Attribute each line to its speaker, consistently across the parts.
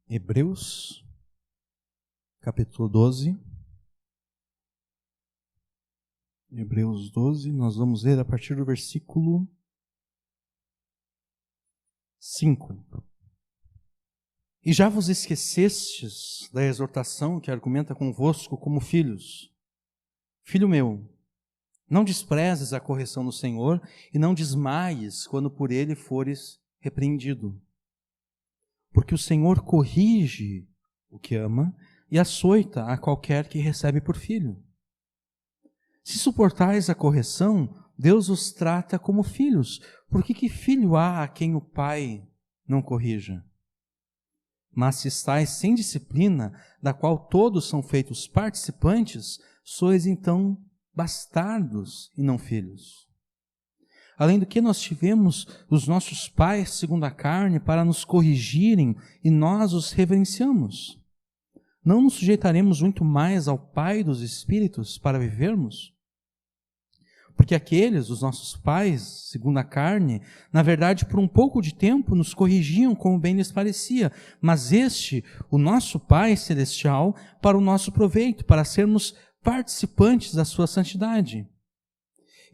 Speaker 1: Hebreus, capítulo 12. Hebreus 12, nós vamos ler a partir do versículo 5. E já vos esquecestes da exortação que argumenta convosco como filhos. Filho meu, não desprezes a correção do Senhor e não desmaies quando por ele fores repreendido. Porque o Senhor corrige o que ama e açoita a qualquer que recebe por filho. Se suportais a correção, Deus os trata como filhos. Por que filho há a quem o pai não corrija? Mas se estáis sem disciplina, da qual todos são feitos participantes, sois então bastardos e não filhos. Além do que nós tivemos os nossos pais segundo a carne para nos corrigirem e nós os reverenciamos. Não nos sujeitaremos muito mais ao Pai dos Espíritos para vivermos? Porque aqueles, os nossos pais, segundo a carne, na verdade por um pouco de tempo nos corrigiam como bem lhes parecia, mas este, o nosso Pai Celestial, para o nosso proveito, para sermos participantes da sua santidade.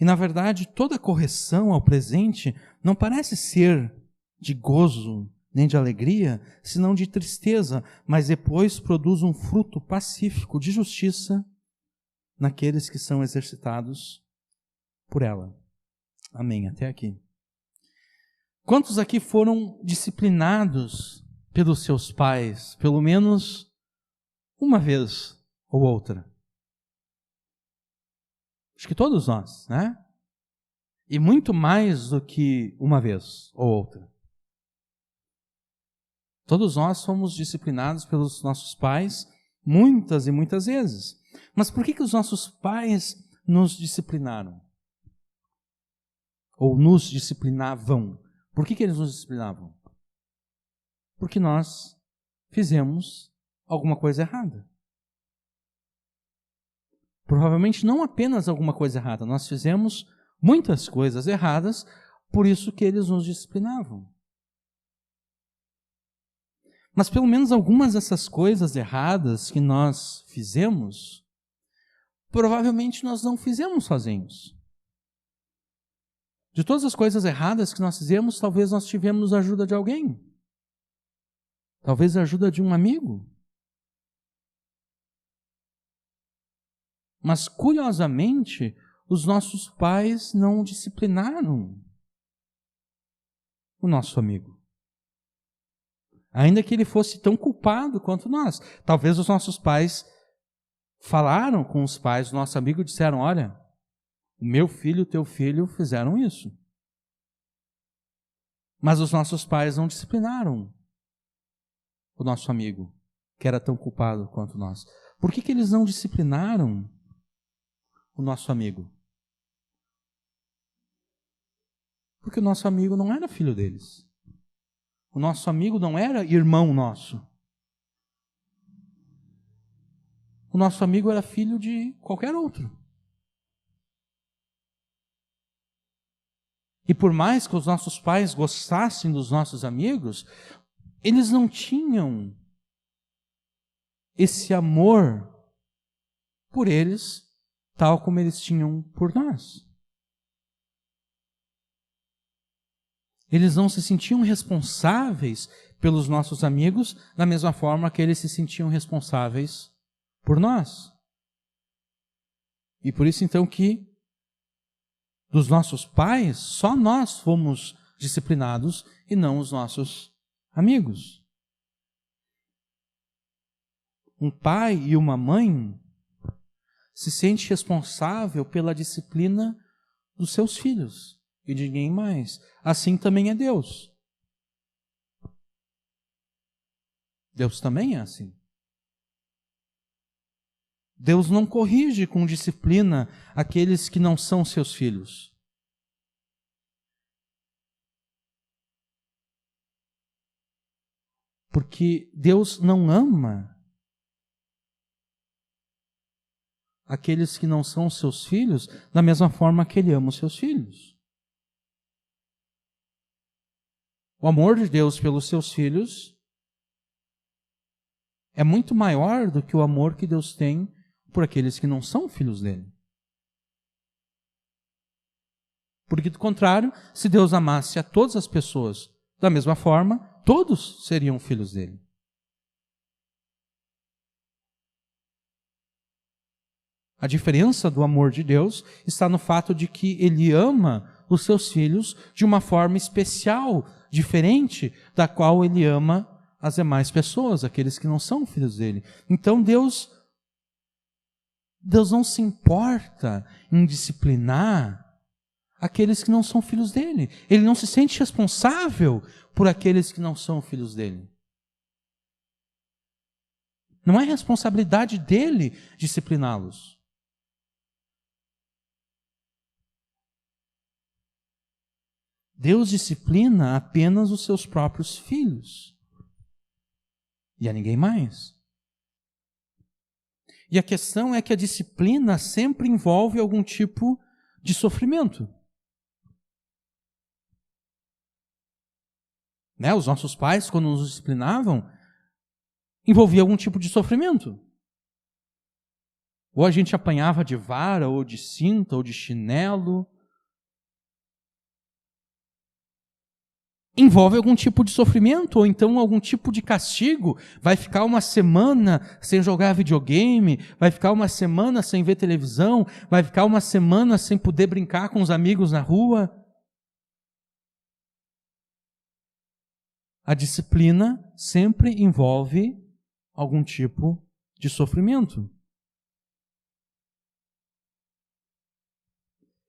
Speaker 1: E na verdade toda correção ao presente não parece ser de gozo nem de alegria, senão de tristeza, mas depois produz um fruto pacífico de justiça naqueles que são exercitados por ela. Amém. Até aqui. Quantos aqui foram disciplinados pelos seus pais, pelo menos uma vez ou outra? Acho que todos nós, né? E muito mais do que uma vez ou outra. Todos nós fomos disciplinados pelos nossos pais muitas e muitas vezes. Mas por que os nossos pais nos disciplinaram? Ou nos disciplinavam? Por que eles nos disciplinavam? Porque nós fizemos alguma coisa errada. Provavelmente não apenas alguma coisa errada, nós fizemos muitas coisas erradas, por isso que eles nos disciplinavam. Mas pelo menos algumas dessas coisas erradas que nós fizemos, provavelmente nós não fizemos sozinhos. De todas as coisas erradas que nós fizemos, talvez nós tivemos a ajuda de alguém. Talvez a ajuda de um amigo. Mas, curiosamente, os nossos pais não disciplinaram o nosso amigo. Ainda que ele fosse tão culpado quanto nós. Talvez os nossos pais falaram com os pais do nosso amigo e disseram: olha, o meu filho e o teu filho fizeram isso. Mas os nossos pais não disciplinaram o nosso amigo, que era tão culpado quanto nós. Por que eles não disciplinaram o nosso amigo? Porque o nosso amigo não era filho deles. O nosso amigo não era irmão nosso. O nosso amigo era filho de qualquer outro. E por mais que os nossos pais gostassem dos nossos amigos, eles não tinham esse amor por eles, tal como eles tinham por nós. Eles não se sentiam responsáveis pelos nossos amigos da mesma forma que eles se sentiam responsáveis por nós. E por isso então que dos nossos pais, só nós fomos disciplinados e não os nossos amigos. Um pai e uma mãe se sente responsável pela disciplina dos seus filhos e de ninguém mais. Assim também é Deus. Deus também é assim. Deus não corrige com disciplina aqueles que não são seus filhos. Porque Deus não ama aqueles que não são seus filhos da mesma forma que Ele ama os seus filhos. O amor de Deus pelos seus filhos é muito maior do que o amor que Deus tem por aqueles que não são filhos dele. Porque, do contrário, se Deus amasse a todas as pessoas da mesma forma, todos seriam filhos dele. A diferença do amor de Deus está no fato de que ele ama os seus filhos de uma forma especial, diferente da qual ele ama as demais pessoas, aqueles que não são filhos dele. Então Deus não se importa em disciplinar aqueles que não são filhos dele. Ele não se sente responsável por aqueles que não são filhos dele. Não é responsabilidade dele discipliná-los. Deus disciplina apenas os seus próprios filhos. E a ninguém mais. E a questão é que a disciplina sempre envolve algum tipo de sofrimento. Né? Os nossos pais, quando nos disciplinavam, envolvia algum tipo de sofrimento. Ou a gente apanhava de vara, ou de cinta, ou de chinelo. Envolve algum tipo de sofrimento, ou então algum tipo de castigo. Vai ficar uma semana sem jogar videogame, vai ficar uma semana sem ver televisão, vai ficar uma semana sem poder brincar com os amigos na rua. A disciplina sempre envolve algum tipo de sofrimento.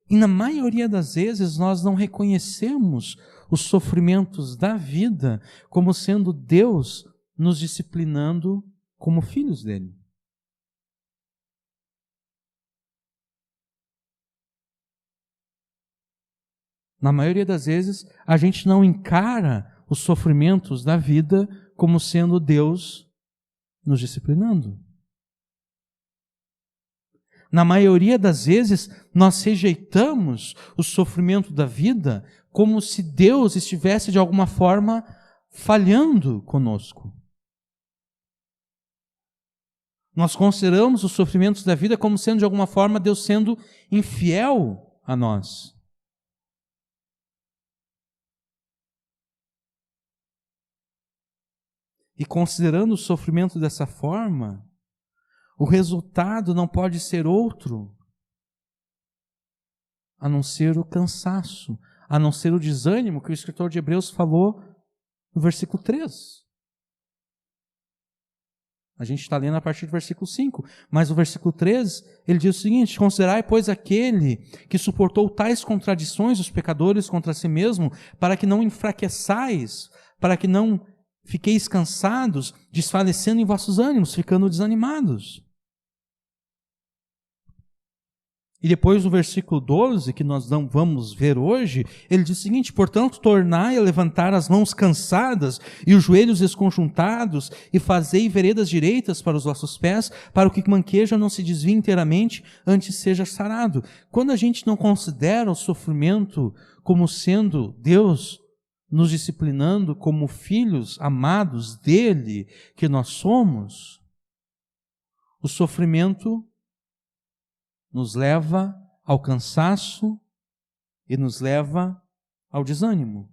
Speaker 1: E na maioria das vezes nós não reconhecemos os sofrimentos da vida como sendo Deus nos disciplinando como filhos dele. Na maioria das vezes, a gente não encara os sofrimentos da vida como sendo Deus nos disciplinando. Na maioria das vezes, nós rejeitamos o sofrimento da vida como se Deus estivesse, de alguma forma, falhando conosco. Nós consideramos os sofrimentos da vida como sendo, de alguma forma, Deus sendo infiel a nós. E considerando o sofrimento dessa forma, o resultado não pode ser outro a não ser o cansaço, a não ser o desânimo que o escritor de Hebreus falou no versículo 3. A gente está lendo a partir do versículo 5, mas o versículo 3, ele diz o seguinte: considerai, pois, aquele que suportou tais contradições dos pecadores contra si mesmo, para que não enfraqueçais, para que não fiqueis cansados, desfalecendo em vossos ânimos, ficando desanimados. E depois no versículo 12, que nós não vamos ver hoje, ele diz o seguinte: portanto, tornai a levantar as mãos cansadas e os joelhos desconjuntados, e fazei veredas direitas para os vossos pés, para que o que manqueja não se desvie inteiramente, antes seja sarado. Quando a gente não considera o sofrimento como sendo Deus nos disciplinando como filhos amados dele que nós somos, o sofrimento nos leva ao cansaço e nos leva ao desânimo.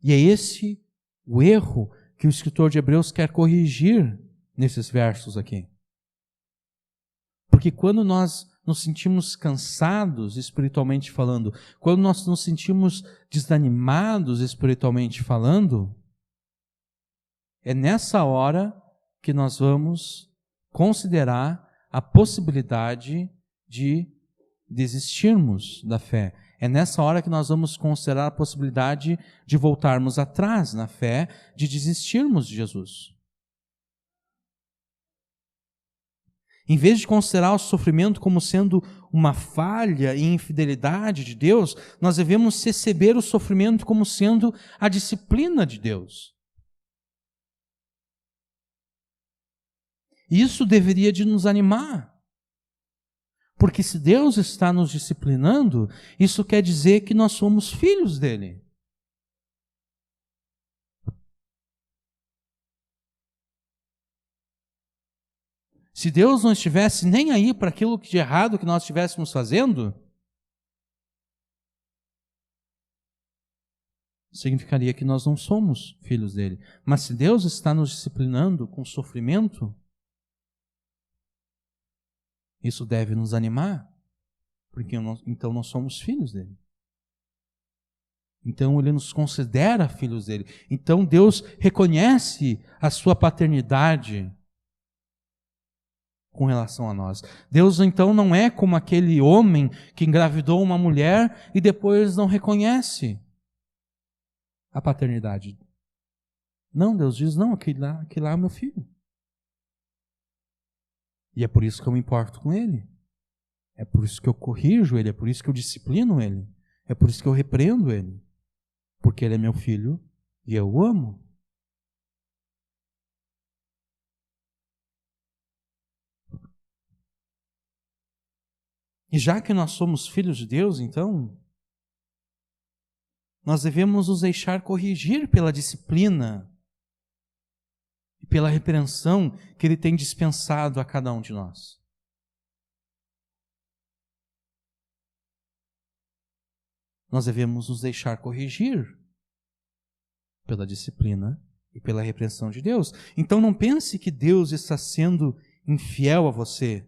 Speaker 1: E é esse o erro que o escritor de Hebreus quer corrigir nesses versos aqui. Porque quando nós nos sentimos cansados espiritualmente falando, quando nós nos sentimos desanimados espiritualmente falando, é nessa hora que nós vamos considerar a possibilidade de desistirmos da fé. É nessa hora que nós vamos considerar a possibilidade de voltarmos atrás na fé, de desistirmos de Jesus. Em vez de considerar o sofrimento como sendo uma falha e infidelidade de Deus, nós devemos receber o sofrimento como sendo a disciplina de Deus. Isso deveria de nos animar. Porque se Deus está nos disciplinando, isso quer dizer que nós somos filhos dele. Se Deus não estivesse nem aí para aquilo de errado que nós estivéssemos fazendo, significaria que nós não somos filhos dele. Mas se Deus está nos disciplinando com sofrimento, isso deve nos animar, porque então nós somos filhos dele. Então ele nos considera filhos dele. Então Deus reconhece a sua paternidade com relação a nós. Deus então não é como aquele homem que engravidou uma mulher e depois não reconhece a paternidade. Não, Deus diz, não, aquele lá é o meu filho. E é por isso que eu me importo com ele. É por isso que eu corrijo ele, é por isso que eu disciplino ele. É por isso que eu repreendo ele. Porque ele é meu filho e eu o amo. E já que nós somos filhos de Deus, então, nós devemos nos deixar corrigir pela disciplina e pela repreensão que Ele tem dispensado a cada um de nós. Nós devemos nos deixar corrigir pela disciplina e pela repreensão de Deus. Então não pense que Deus está sendo infiel a você.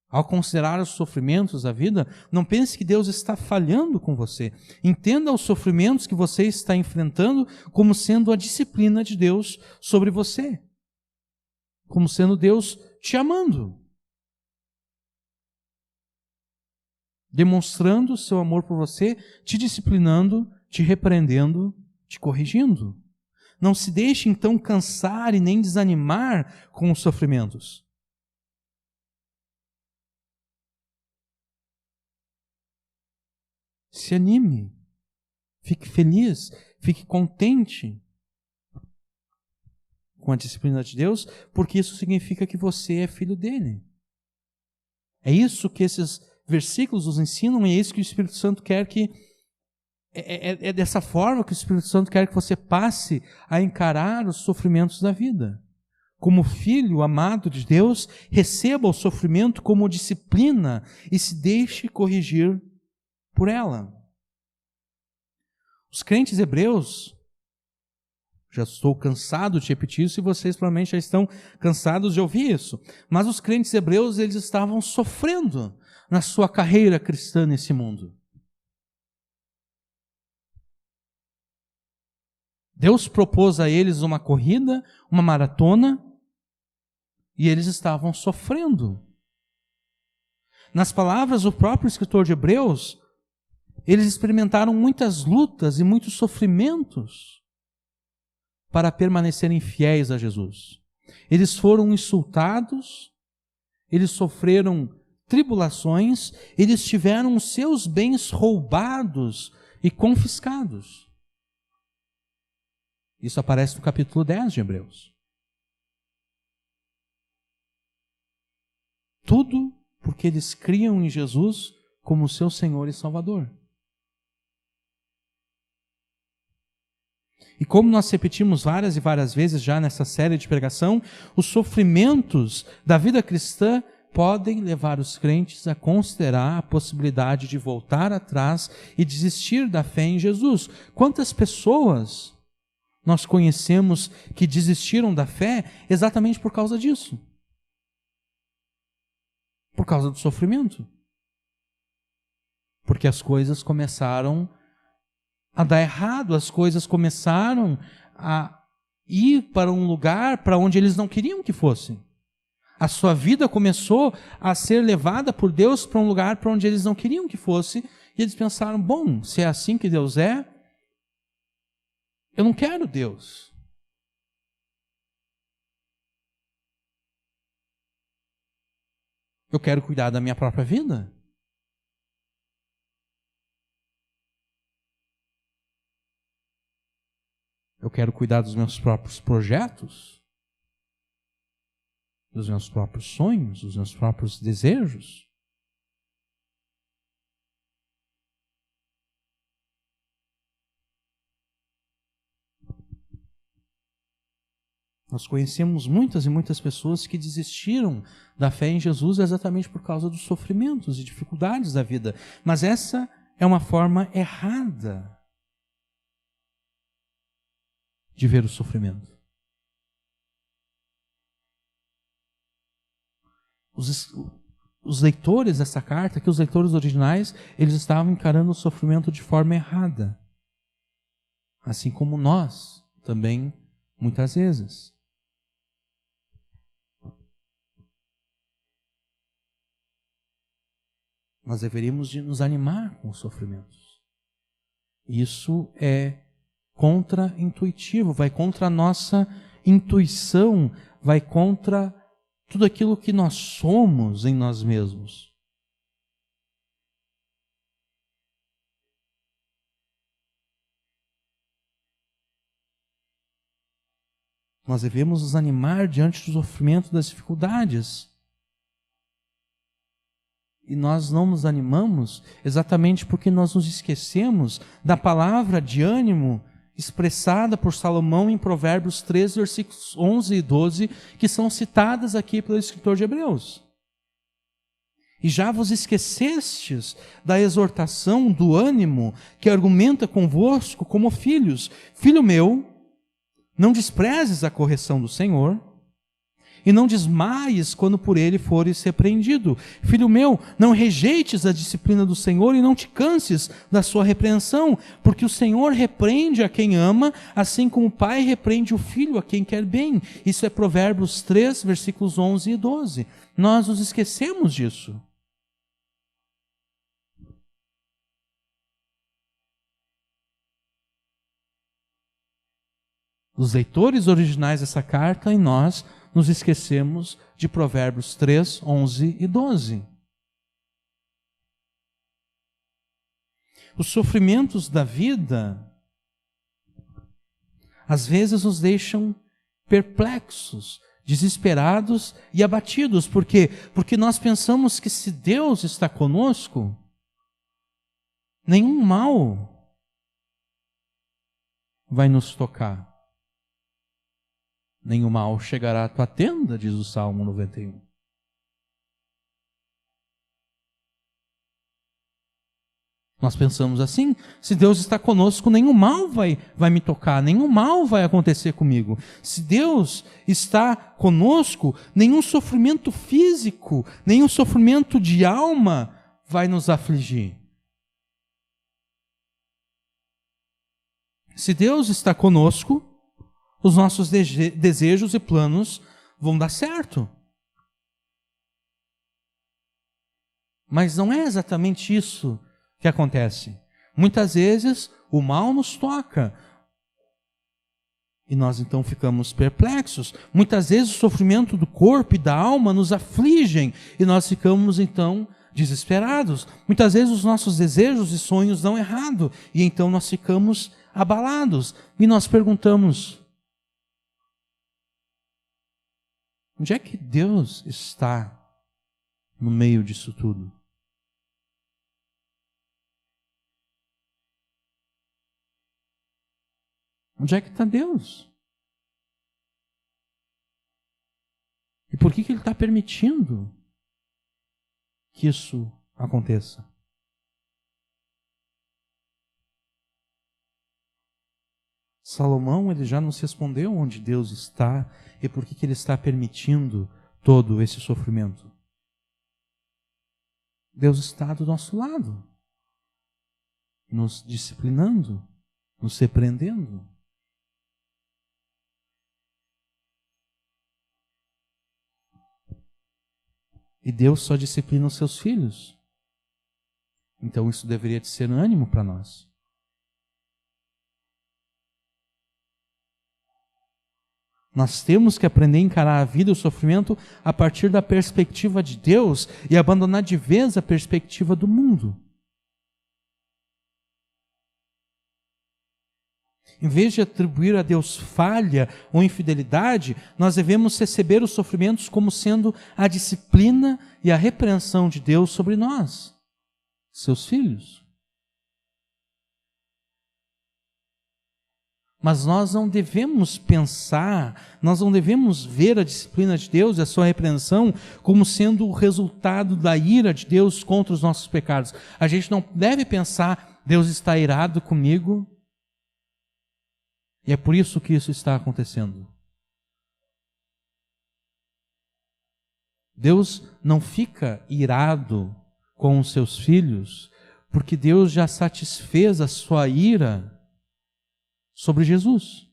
Speaker 1: Ao considerar os sofrimentos da vida, não pense que Deus está falhando com você. Entenda os sofrimentos que você está enfrentando como sendo a disciplina de Deus sobre você. Como sendo Deus te amando. Demonstrando o seu amor por você, te disciplinando, te repreendendo, te corrigindo. Não se deixe então cansar e nem desanimar com os sofrimentos. Se anime, fique feliz, fique contente com a disciplina de Deus, porque isso significa que você é filho dele. É isso que esses versículos nos ensinam e é isso que o Espírito Santo quer que... É dessa forma que o Espírito Santo quer que você passe a encarar os sofrimentos da vida. Como filho amado de Deus, receba o sofrimento como disciplina e se deixe corrigir por ela. Os crentes hebreus, já estou cansado de repetir isso e vocês provavelmente já estão cansados de ouvir isso, mas os crentes hebreus, eles estavam sofrendo na sua carreira cristã nesse mundo. Deus propôs a eles uma corrida, uma maratona, e eles estavam sofrendo. Nas palavras do próprio escritor de Hebreus, eles experimentaram muitas lutas e muitos sofrimentos para permanecerem fiéis a Jesus. Eles foram insultados, eles sofreram tribulações, eles tiveram os seus bens roubados e confiscados. Isso aparece no capítulo 10 de Hebreus. Tudo porque eles criam em Jesus como seu Senhor e Salvador. E como nós repetimos várias e várias vezes já nessa série de pregação, os sofrimentos da vida cristã podem levar os crentes a considerar a possibilidade de voltar atrás e desistir da fé em Jesus. Quantas pessoas nós conhecemos que desistiram da fé exatamente por causa disso? Por causa do sofrimento. Porque as coisas começaram a dar errado, as coisas começaram a ir para um lugar para onde eles não queriam que fossem. A sua vida começou a ser levada por Deus para um lugar para onde eles não queriam que fosse, e eles pensaram, bom, se é assim que Deus é, eu não quero Deus. Eu quero cuidar da minha própria vida. Eu quero cuidar dos meus próprios projetos, dos meus próprios sonhos, dos meus próprios desejos. Nós conhecemos muitas e muitas pessoas que desistiram da fé em Jesus exatamente por causa dos sofrimentos e dificuldades da vida. Mas essa é uma forma errada de ver o sofrimento. Os leitores dessa carta, que os leitores originais, eles estavam encarando o sofrimento de forma errada. Assim como nós também, muitas vezes. Nós deveríamos de nos animar com os sofrimentos. Isso é contra-intuitivo, vai contra a nossa intuição, vai contra tudo aquilo que nós somos em nós mesmos. Nós devemos nos animar diante do sofrimento, das dificuldades. E nós não nos animamos exatamente porque nós nos esquecemos da palavra de ânimo expressada por Salomão em Provérbios 13, versículos 11 e 12, que são citadas aqui pelo escritor de Hebreus. E já vos esquecestes da exortação, do ânimo que argumenta convosco como filhos. Filho meu, não desprezes a correção do Senhor, e não desmaies quando por ele fores repreendido. Filho meu, não rejeites a disciplina do Senhor e não te canses da sua repreensão, porque o Senhor repreende a quem ama, assim como o pai repreende o filho a quem quer bem. Isso é Provérbios 3, versículos 11 e 12. Nós nos esquecemos disso. Os leitores originais dessa carta e nós nos esquecemos de Provérbios 3, 11 e 12. Os sofrimentos da vida, às vezes, nos deixam perplexos, desesperados e abatidos. Por quê? Porque nós pensamos que se Deus está conosco, nenhum mal vai nos tocar. Nenhum mal chegará à tua tenda, diz o Salmo 91. Nós pensamos assim, se Deus está conosco, nenhum mal vai me tocar, nenhum mal vai acontecer comigo. Se Deus está conosco, nenhum sofrimento físico, nenhum sofrimento de alma vai nos afligir. Se Deus está conosco, os nossos desejos e planos vão dar certo. Mas não é exatamente isso que acontece. Muitas vezes o mal nos toca e nós então ficamos perplexos. Muitas vezes o sofrimento do corpo e da alma nos afligem e nós ficamos então desesperados. Muitas vezes os nossos desejos e sonhos dão errado e então nós ficamos abalados e nós perguntamos: onde é que Deus está no meio disso tudo? Onde é que está Deus? E por que Ele está permitindo que isso aconteça? Salomão, ele já nos respondeu onde Deus está e por que Ele está permitindo todo esse sofrimento. Deus está do nosso lado, nos disciplinando, nos repreendendo. E Deus só disciplina os seus filhos. Então isso deveria de ser ânimo para nós. Nós temos que aprender a encarar a vida e o sofrimento a partir da perspectiva de Deus e abandonar de vez a perspectiva do mundo. Em vez de atribuir a Deus falha ou infidelidade, nós devemos receber os sofrimentos como sendo a disciplina e a repreensão de Deus sobre nós, seus filhos. Mas nós não devemos pensar, nós não devemos ver a disciplina de Deus, a sua repreensão, como sendo o resultado da ira de Deus contra os nossos pecados. A gente não deve pensar, Deus está irado comigo, e é por isso que isso está acontecendo. Deus não fica irado com os seus filhos, porque Deus já satisfez a sua ira sobre Jesus.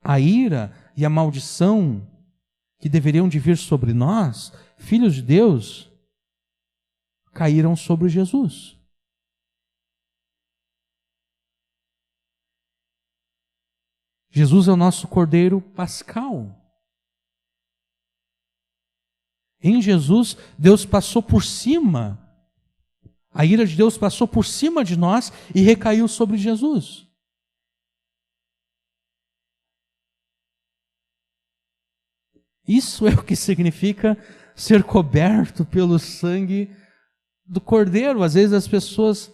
Speaker 1: A ira e a maldição que deveriam de vir sobre nós, filhos de Deus, caíram sobre Jesus. Jesus é o nosso Cordeiro Pascal. Em Jesus, Deus passou por cima, a ira de Deus passou por cima de nós e recaiu sobre Jesus. Isso é o que significa ser coberto pelo sangue do Cordeiro. Às vezes as pessoas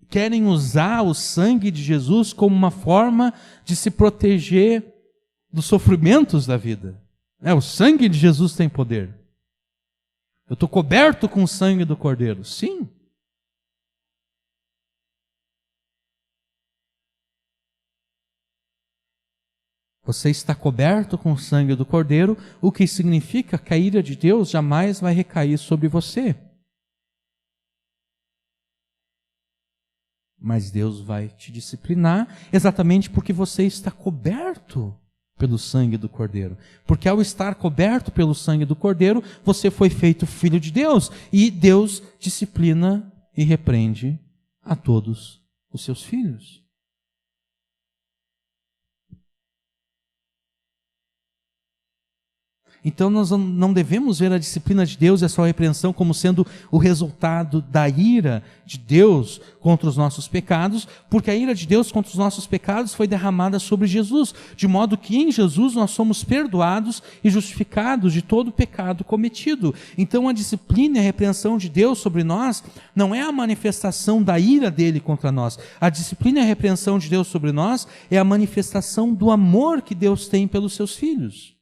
Speaker 1: querem usar o sangue de Jesus como uma forma de se proteger dos sofrimentos da vida. O sangue de Jesus tem poder. Eu estou coberto com o sangue do Cordeiro. Sim. Você está coberto com o sangue do Cordeiro, o que significa que a ira de Deus jamais vai recair sobre você. Mas Deus vai te disciplinar exatamente porque você está coberto pelo sangue do Cordeiro. Porque ao estar coberto pelo sangue do Cordeiro, você foi feito filho de Deus. E Deus disciplina e repreende a todos os seus filhos. Então nós não devemos ver a disciplina de Deus e a sua repreensão como sendo o resultado da ira de Deus contra os nossos pecados, porque a ira de Deus contra os nossos pecados foi derramada sobre Jesus, de modo que em Jesus nós somos perdoados e justificados de todo o pecado cometido. Então a disciplina e a repreensão de Deus sobre nós não é a manifestação da ira dele contra nós. A disciplina e a repreensão de Deus sobre nós é a manifestação do amor que Deus tem pelos seus filhos.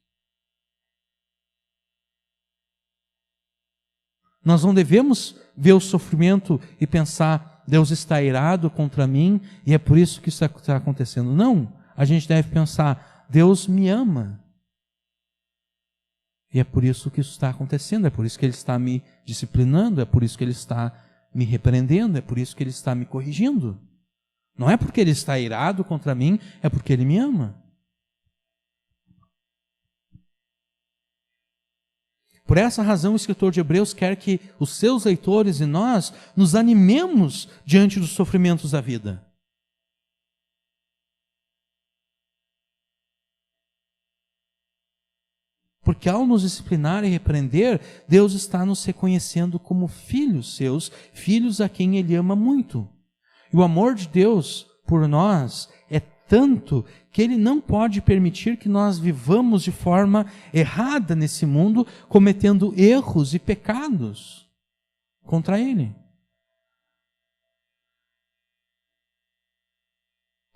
Speaker 1: Nós não devemos ver o sofrimento e pensar, Deus está irado contra mim e é por isso que isso está acontecendo. Não, a gente deve pensar, Deus me ama. E é por isso que isso está acontecendo, é por isso que Ele está me disciplinando, é por isso que Ele está me repreendendo, é por isso que Ele está me corrigindo. Não é porque Ele está irado contra mim, é porque Ele me ama. Por essa razão, o escritor de Hebreus quer que os seus leitores e nós nos animemos diante dos sofrimentos da vida. Porque ao nos disciplinar e repreender, Deus está nos reconhecendo como filhos seus, filhos a quem Ele ama muito. E o amor de Deus por nós é tanto que Ele não pode permitir que nós vivamos de forma errada nesse mundo, cometendo erros e pecados contra Ele.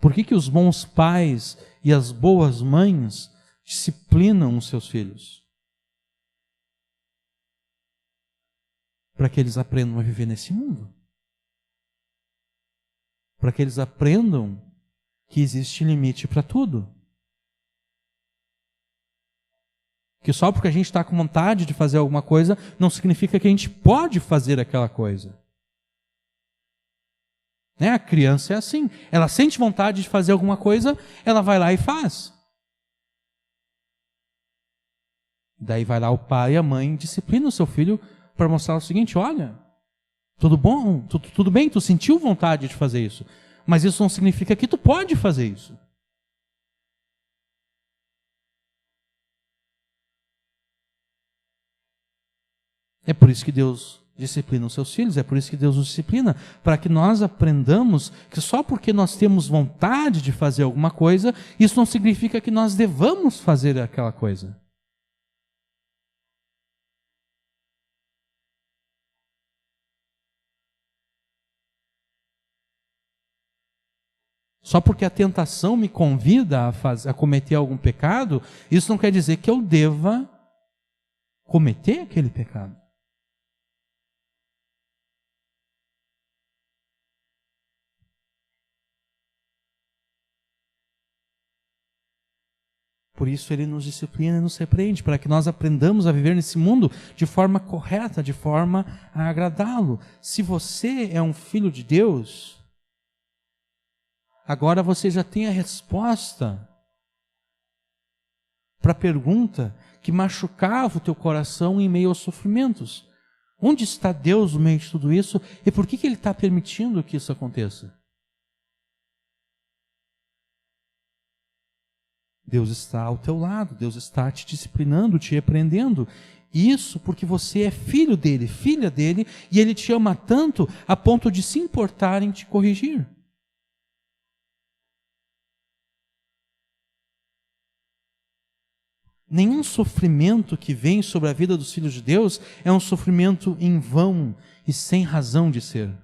Speaker 1: Por que os bons pais e as boas mães disciplinam os seus filhos? Para que eles aprendam a viver nesse mundo. Para que eles aprendam que existe limite para tudo. Que só porque a gente está com vontade de fazer alguma coisa, não significa que a gente pode fazer aquela coisa. Né? A criança é assim. Ela sente vontade de fazer alguma coisa, ela vai lá e faz. Daí vai lá o pai e a mãe disciplina o seu filho para mostrar o seguinte, olha, tudo bom, tudo bem, tu sentiu vontade de fazer isso. Mas isso não significa que tu pode fazer isso. É por isso que Deus disciplina os seus filhos, é por isso que Deus nos disciplina, para que nós aprendamos que só porque nós temos vontade de fazer alguma coisa, isso não significa que nós devamos fazer aquela coisa. Só porque a tentação me convida a cometer algum pecado, isso não quer dizer que eu deva cometer aquele pecado. Por isso ele nos disciplina e nos repreende, para que nós aprendamos a viver nesse mundo de forma correta, de forma a agradá-lo. Se você é um filho de Deus, agora você já tem a resposta para a pergunta que machucava o teu coração em meio aos sofrimentos. Onde está Deus no meio de tudo isso e por que Ele está permitindo que isso aconteça? Deus está ao teu lado, Deus está te disciplinando, te repreendendo. Isso porque você é filho dele, filha dele, e ele te ama tanto a ponto de se importar em te corrigir. Nenhum sofrimento que vem sobre a vida dos filhos de Deus é um sofrimento em vão e sem razão de ser.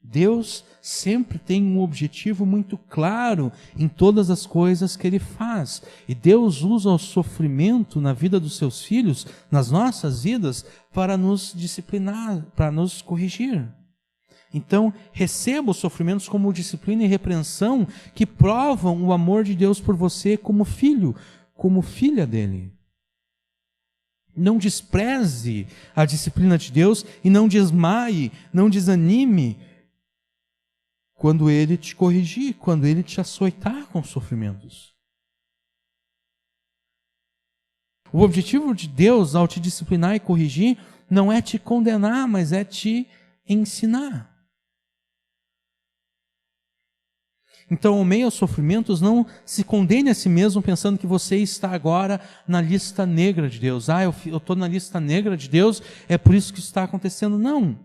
Speaker 1: Deus sempre tem um objetivo muito claro em todas as coisas que Ele faz. E Deus usa o sofrimento na vida dos seus filhos, nas nossas vidas, para nos disciplinar, para nos corrigir. Então, receba os sofrimentos como disciplina e repreensão que provam o amor de Deus por você como filho, como filha dele. Não despreze a disciplina de Deus e não desmaie, não desanime quando Ele te corrigir, quando Ele te açoitar com sofrimentos. O objetivo de Deus ao te disciplinar e corrigir não é te condenar, mas é te ensinar. Então, ao meio aos sofrimentos, não se condene a si mesmo pensando que você está agora na lista negra de Deus. Eu estou na lista negra de Deus, é por isso que isso está acontecendo. Não.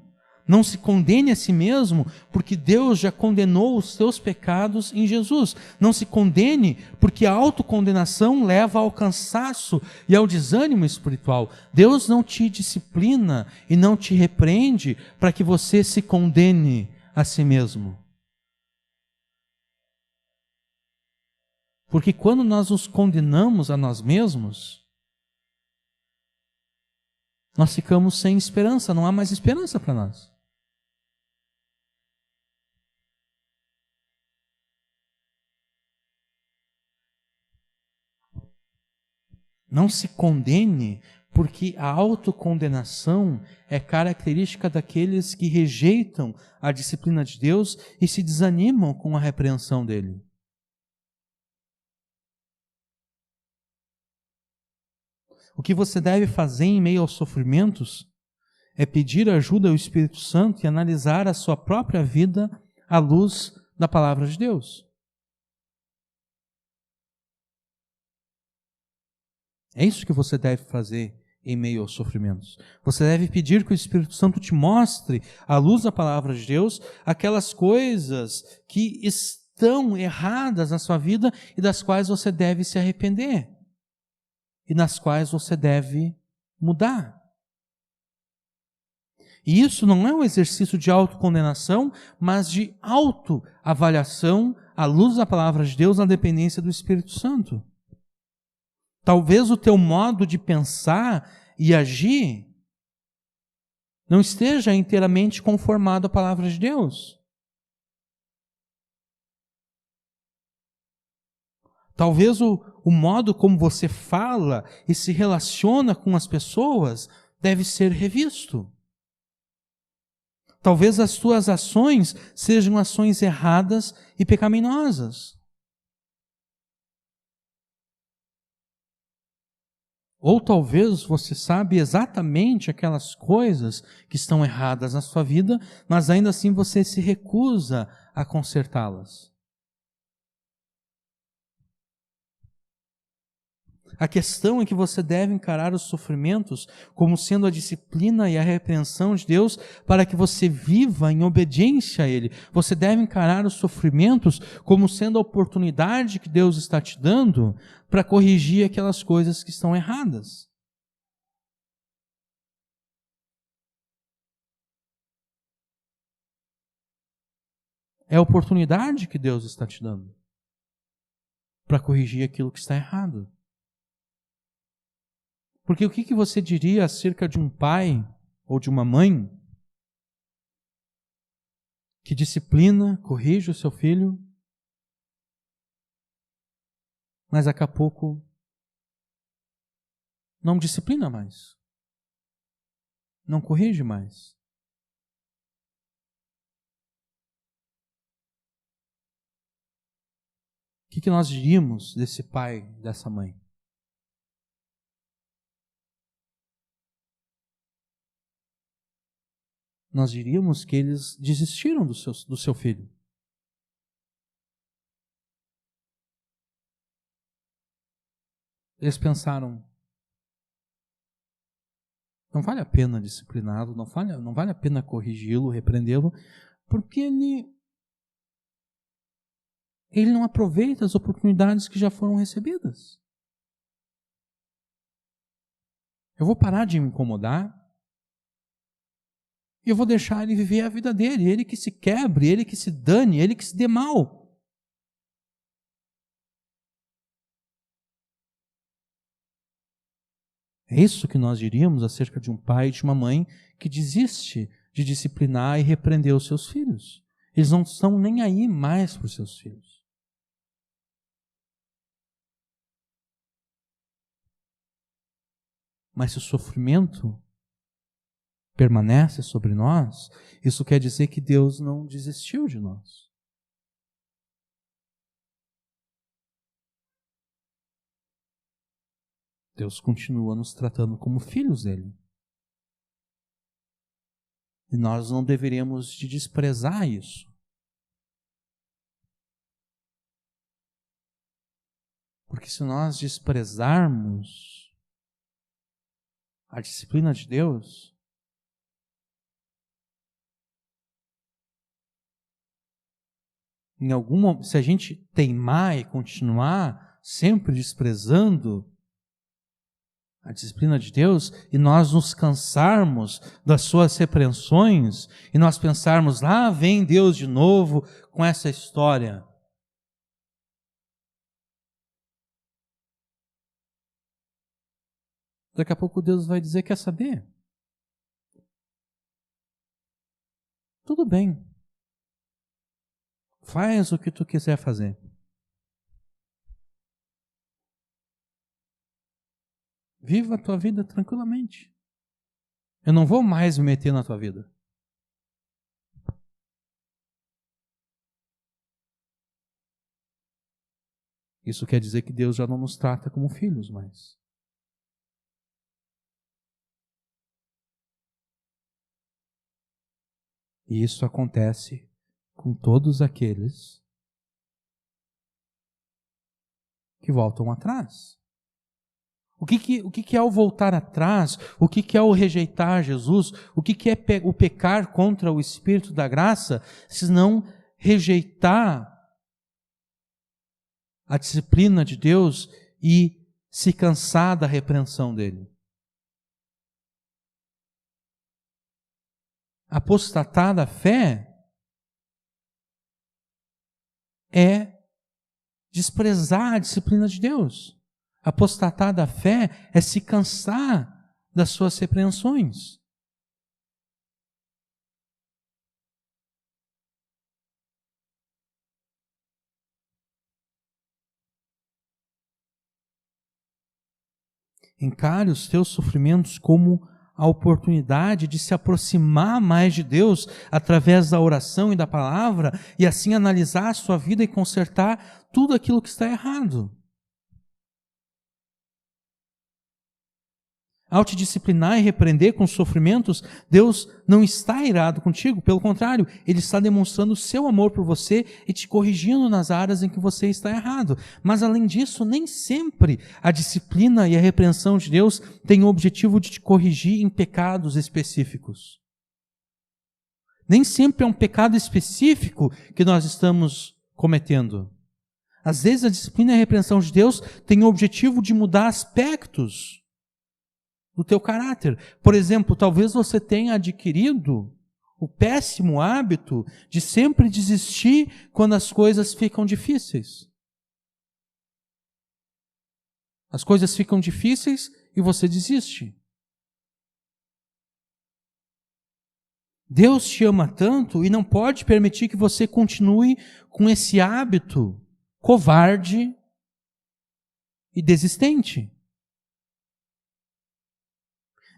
Speaker 1: Não se condene a si mesmo, porque Deus já condenou os seus pecados em Jesus. Não se condene, porque a autocondenação leva ao cansaço e ao desânimo espiritual. Deus não te disciplina e não te repreende para que você se condene a si mesmo. Porque quando nós nos condenamos a nós mesmos, nós ficamos sem esperança, não há mais esperança para nós. Não se condene, porque a autocondenação é característica daqueles que rejeitam a disciplina de Deus e se desanimam com a repreensão dele. O que você deve fazer em meio aos sofrimentos é pedir ajuda ao Espírito Santo e analisar a sua própria vida à luz da palavra de Deus. É isso que você deve fazer em meio aos sofrimentos. Você deve pedir que o Espírito Santo te mostre, à luz da palavra de Deus, aquelas coisas que estão erradas na sua vida e das quais você deve se arrepender. E nas quais você deve mudar. E isso não é um exercício de autocondenação, mas de autoavaliação à luz da palavra de Deus na dependência do Espírito Santo. Talvez o teu modo de pensar e agir não esteja inteiramente conformado à palavra de Deus. Talvez o modo como você fala e se relaciona com as pessoas deve ser revisto. Talvez as tuas ações sejam ações erradas e pecaminosas. Ou talvez você sabe exatamente aquelas coisas que estão erradas na sua vida, mas ainda assim você se recusa a consertá-las. A questão é que você deve encarar os sofrimentos como sendo a disciplina e a repreensão de Deus para que você viva em obediência a Ele. Você deve encarar os sofrimentos como sendo a oportunidade que Deus está te dando para corrigir aquelas coisas que estão erradas. É a oportunidade que Deus está te dando para corrigir aquilo que está errado. Porque o que você diria acerca de um pai ou de uma mãe que disciplina, corrige o seu filho, mas daqui a pouco não disciplina mais, não corrige mais? O que nós diríamos desse pai, dessa mãe? Nós diríamos que eles desistiram do seu filho. Eles pensaram, não vale a pena discipliná-lo, não vale a pena corrigi-lo, repreendê-lo, porque ele não aproveita as oportunidades que já foram recebidas. Eu vou parar de me incomodar e eu vou deixar ele viver a vida dele, ele que se quebre, ele que se dane, ele que se dê mal. É isso que nós diríamos acerca de um pai e de uma mãe que desiste de disciplinar e repreender os seus filhos. Eles não estão nem aí mais para os seus filhos. Mas se o sofrimento permanece sobre nós, isso quer dizer que Deus não desistiu de nós. Deus continua nos tratando como filhos dele. E nós não deveríamos de desprezar isso. Porque se nós desprezarmos a disciplina de Deus, se a gente teimar e continuar sempre desprezando a disciplina de Deus, e nós nos cansarmos das suas repreensões, e nós pensarmos, lá vem Deus de novo com essa história. Daqui a pouco Deus vai dizer, quer saber? Tudo bem. Faz o que tu quiser fazer. Viva a tua vida tranquilamente. Eu não vou mais me meter na tua vida. Isso quer dizer que Deus já não nos trata como filhos mais. E isso acontece com todos aqueles que voltam atrás. O que é o voltar atrás? O que é o rejeitar Jesus? O que é o pecar contra o Espírito da graça? Se não rejeitar a disciplina de Deus e se cansar da repreensão dele. Apostatar da fé é desprezar a disciplina de Deus. Apostatar da fé é se cansar das suas repreensões. Encare os teus sofrimentos como a oportunidade de se aproximar mais de Deus através da oração e da palavra e assim analisar a sua vida e consertar tudo aquilo que está errado. Ao te disciplinar e repreender com sofrimentos, Deus não está irado contigo, pelo contrário, Ele está demonstrando o seu amor por você e te corrigindo nas áreas em que você está errado. Mas além disso, nem sempre a disciplina e a repreensão de Deus têm o objetivo de te corrigir em pecados específicos. Nem sempre é um pecado específico que nós estamos cometendo. Às vezes a disciplina e a repreensão de Deus têm o objetivo de mudar aspectos do teu caráter. Por exemplo, talvez você tenha adquirido o péssimo hábito de sempre desistir quando as coisas ficam difíceis. As coisas ficam difíceis e você desiste. Deus te ama tanto e não pode permitir que você continue com esse hábito covarde e desistente.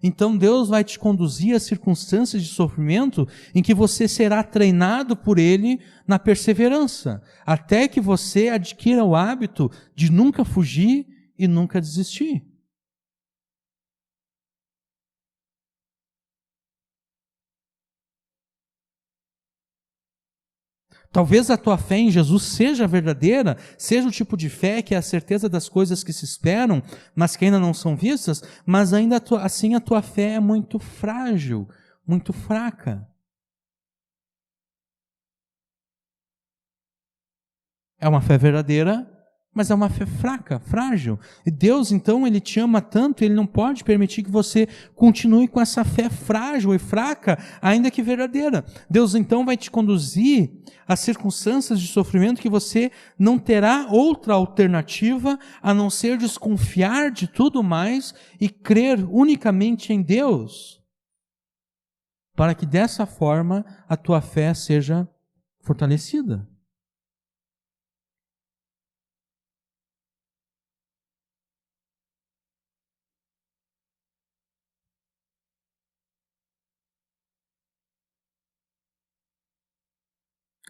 Speaker 1: Então Deus vai te conduzir a circunstâncias de sofrimento em que você será treinado por Ele na perseverança, até que você adquira o hábito de nunca fugir e nunca desistir. Talvez a tua fé em Jesus seja verdadeira, seja o tipo de fé que é a certeza das coisas que se esperam, mas que ainda não são vistas, mas ainda assim a tua fé é muito frágil, muito fraca. É uma fé verdadeira, mas é uma fé fraca, frágil. E Deus, então, Ele te ama tanto, Ele não pode permitir que você continue com essa fé frágil e fraca, ainda que verdadeira. Deus, então, vai te conduzir a circunstâncias de sofrimento que você não terá outra alternativa a não ser desconfiar de tudo mais e crer unicamente em Deus, para que dessa forma a tua fé seja fortalecida.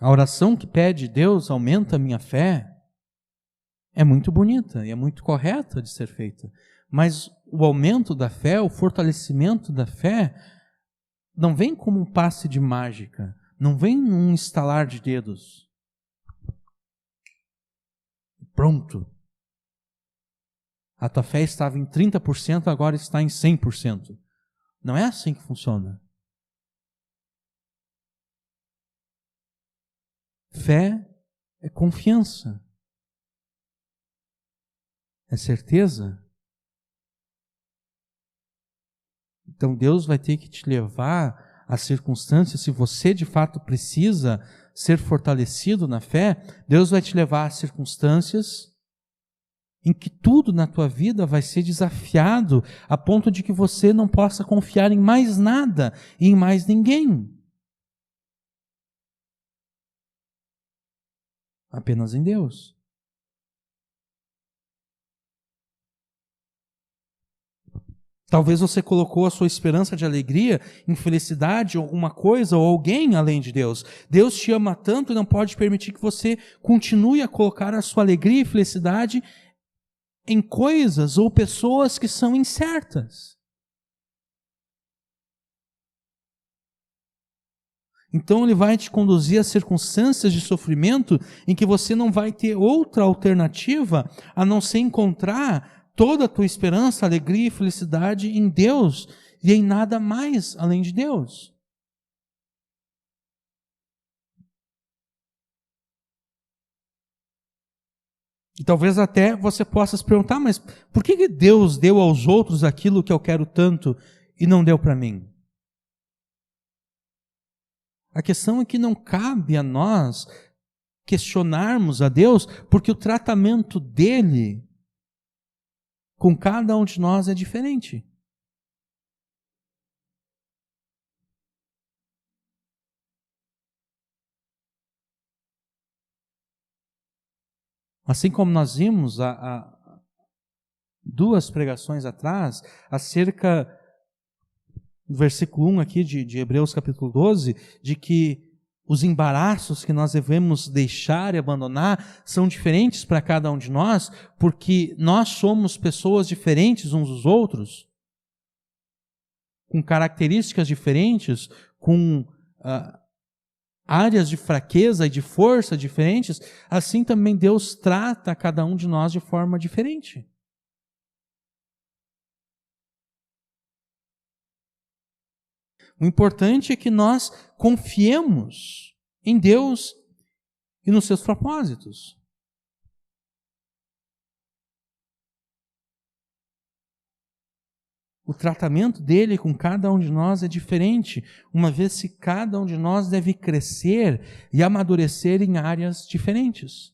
Speaker 1: A oração que pede, Deus, aumenta a minha fé, é muito bonita e é muito correta de ser feita. Mas o aumento da fé, o fortalecimento da fé, não vem como um passe de mágica, não vem num estalar de dedos. Pronto. A tua fé estava em 30%, agora está em 100%. Não é assim que funciona. Fé é confiança, é certeza. Então Deus vai ter que te levar às circunstâncias, se você de fato precisa ser fortalecido na fé, Deus vai te levar às circunstâncias em que tudo na tua vida vai ser desafiado a ponto de que você não possa confiar em mais nada e em mais ninguém. Apenas em Deus. Talvez você colocou a sua esperança de alegria em felicidade, alguma coisa ou alguém além de Deus. Deus te ama tanto e não pode permitir que você continue a colocar a sua alegria e felicidade em coisas ou pessoas que são incertas. Então Ele vai te conduzir a circunstâncias de sofrimento em que você não vai ter outra alternativa a não ser encontrar toda a tua esperança, alegria e felicidade em Deus e em nada mais além de Deus. E talvez até você possa se perguntar, mas por que Deus deu aos outros aquilo que eu quero tanto e não deu para mim? A questão é que não cabe a nós questionarmos a Deus, porque o tratamento dele com cada um de nós é diferente. Assim como nós vimos há 2 pregações atrás, acerca do versículo 1 aqui de Hebreus capítulo 12, de que os embaraços que nós devemos deixar e abandonar são diferentes para cada um de nós, porque nós somos pessoas diferentes uns dos outros, com características diferentes, com áreas de fraqueza e de força diferentes, assim também Deus trata cada um de nós de forma diferente. O importante é que nós confiemos em Deus e nos seus propósitos. o tratamento dele com cada um de nós é diferente, uma vez que cada um de nós deve crescer e amadurecer em áreas diferentes.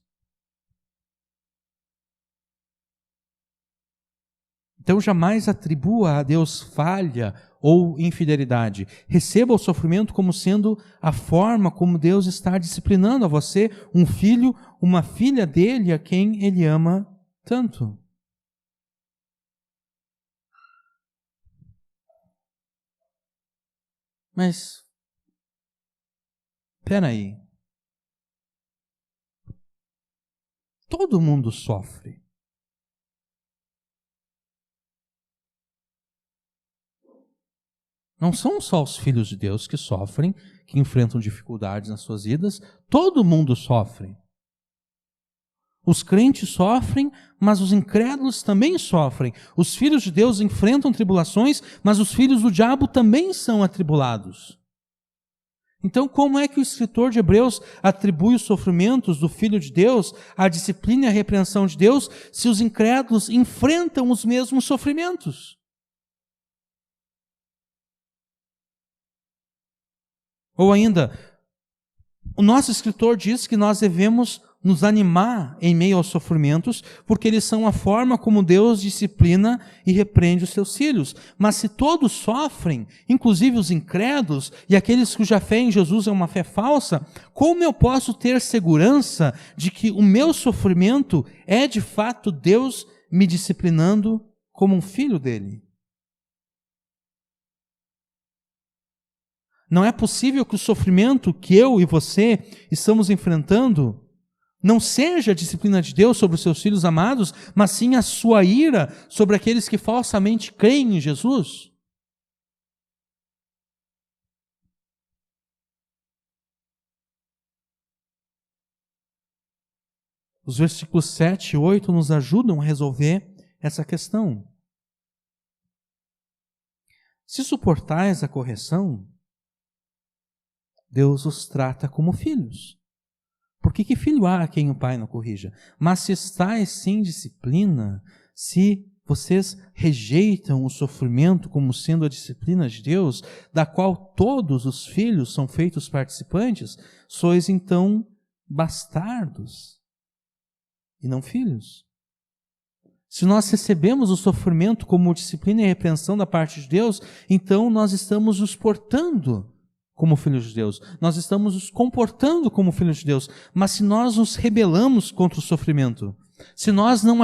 Speaker 1: Então jamais atribua a Deus falha ou infidelidade. Receba o sofrimento como sendo a forma como Deus está disciplinando a você, um filho, uma filha dele a quem ele ama tanto. Mas, espera aí. Todo mundo sofre. Não são só os filhos de Deus que sofrem, que enfrentam dificuldades nas suas vidas. Todo mundo sofre. Os crentes sofrem, mas os incrédulos também sofrem. Os filhos de Deus enfrentam tribulações, mas os filhos do diabo também são atribulados. Então, como é que o escritor de Hebreus atribui os sofrimentos do Filho de Deus à disciplina e à repreensão de Deus, se os incrédulos enfrentam os mesmos sofrimentos? Ou ainda, o nosso escritor diz que nós devemos nos animar em meio aos sofrimentos, porque eles são a forma como Deus disciplina e repreende os seus filhos. Mas se todos sofrem, inclusive os incrédulos e aqueles cuja fé em Jesus é uma fé falsa, como eu posso ter segurança de que o meu sofrimento é de fato Deus me disciplinando como um filho dele? Não é possível que o sofrimento que eu e você estamos enfrentando não seja a disciplina de Deus sobre os seus filhos amados, mas sim a sua ira sobre aqueles que falsamente creem em Jesus. Os versículos 7 e 8 nos ajudam a resolver essa questão. Se suportais a correção, Deus os trata como filhos. Porque que filho há a quem o pai não corrija? Mas se estáis sem disciplina, se vocês rejeitam o sofrimento como sendo a disciplina de Deus, da qual todos os filhos são feitos participantes, sois então bastardos e não filhos. Se nós recebemos o sofrimento como disciplina e repreensão da parte de Deus, então nós estamos nos portando como filhos de Deus. Nós estamos nos comportando como filhos de Deus. Mas se nós nos rebelamos contra o sofrimento, se nós não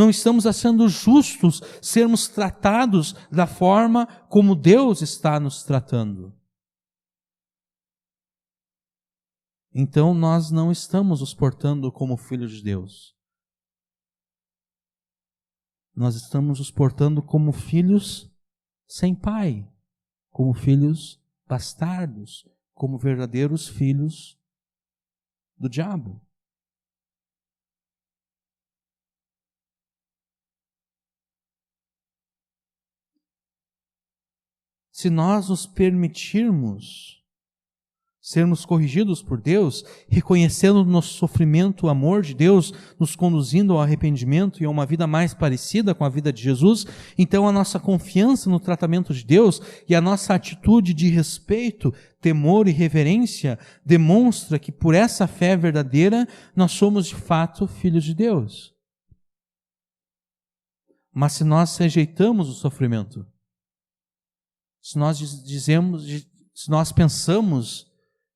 Speaker 1: estamos achando justos sermos tratados da forma como Deus está nos tratando, então nós não estamos nos portando como filhos de Deus. Nós estamos nos portando como filhos sem pai, como filhos bastardos, como verdadeiros filhos do diabo. Se nós nos permitirmos sermos corrigidos por Deus, reconhecendo no nosso sofrimento o amor de Deus, nos conduzindo ao arrependimento e a uma vida mais parecida com a vida de Jesus, então a nossa confiança no tratamento de Deus e a nossa atitude de respeito, temor e reverência demonstra que por essa fé verdadeira nós somos de fato filhos de Deus. Mas se nós rejeitamos o sofrimento, se nós pensamos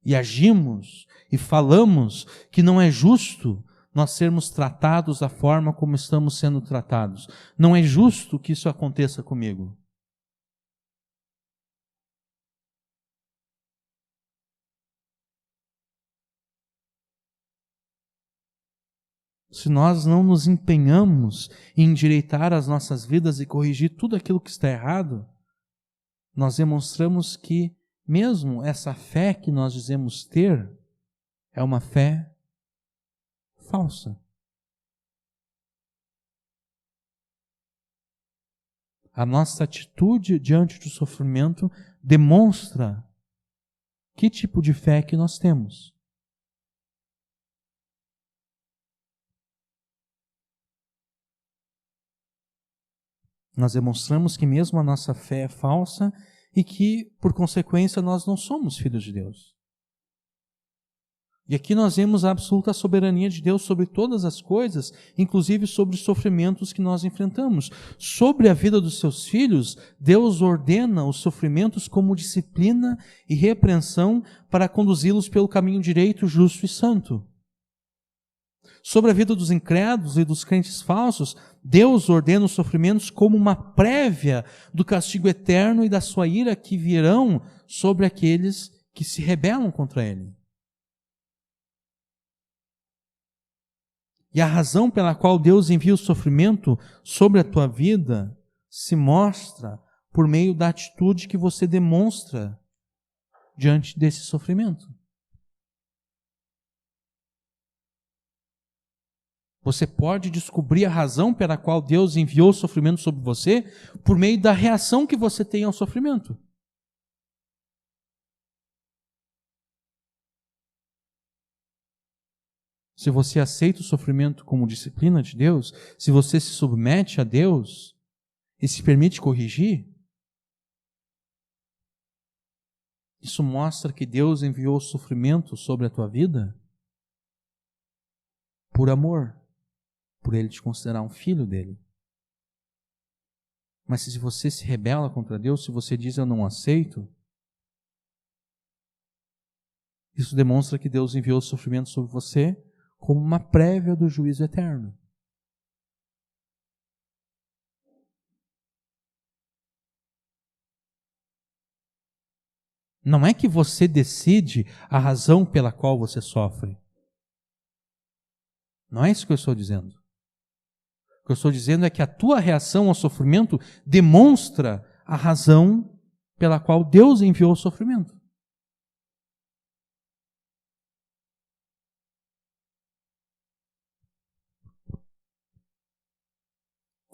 Speaker 1: e agimos e falamos que não é justo nós sermos tratados da forma como estamos sendo tratados, não é justo que isso aconteça comigo, se nós não nos empenhamos em endireitar as nossas vidas e corrigir tudo aquilo que está errado, nós demonstramos que mesmo essa fé que nós dizemos ter é uma fé falsa. A nossa atitude diante do sofrimento demonstra que tipo de fé que nós temos. Nós demonstramos que mesmo a nossa fé é falsa e que, por consequência, nós não somos filhos de Deus. E aqui nós vemos a absoluta soberania de Deus sobre todas as coisas, inclusive sobre os sofrimentos que nós enfrentamos. Sobre a vida dos seus filhos, Deus ordena os sofrimentos como disciplina e repreensão para conduzi-los pelo caminho direito, justo e santo. Sobre a vida dos incrédulos e dos crentes falsos, Deus ordena os sofrimentos como uma prévia do castigo eterno e da sua ira que virão sobre aqueles que se rebelam contra Ele. E a razão pela qual Deus envia o sofrimento sobre a tua vida se mostra por meio da atitude que você demonstra diante desse sofrimento. Você pode descobrir a razão pela qual Deus enviou o sofrimento sobre você por meio da reação que você tem ao sofrimento. Se você aceita o sofrimento como disciplina de Deus, se você se submete a Deus e se permite corrigir, isso mostra que Deus enviou o sofrimento sobre a tua vida por amor, por Ele te considerar um filho dele. Mas se você se rebela contra Deus, se você diz eu não aceito, isso demonstra que Deus enviou o sofrimento sobre você como uma prévia do juízo eterno. Não é que você decide a razão pela qual você sofre. Não é isso que eu estou dizendo. O que eu estou dizendo é que a tua reação ao sofrimento demonstra a razão pela qual Deus enviou o sofrimento.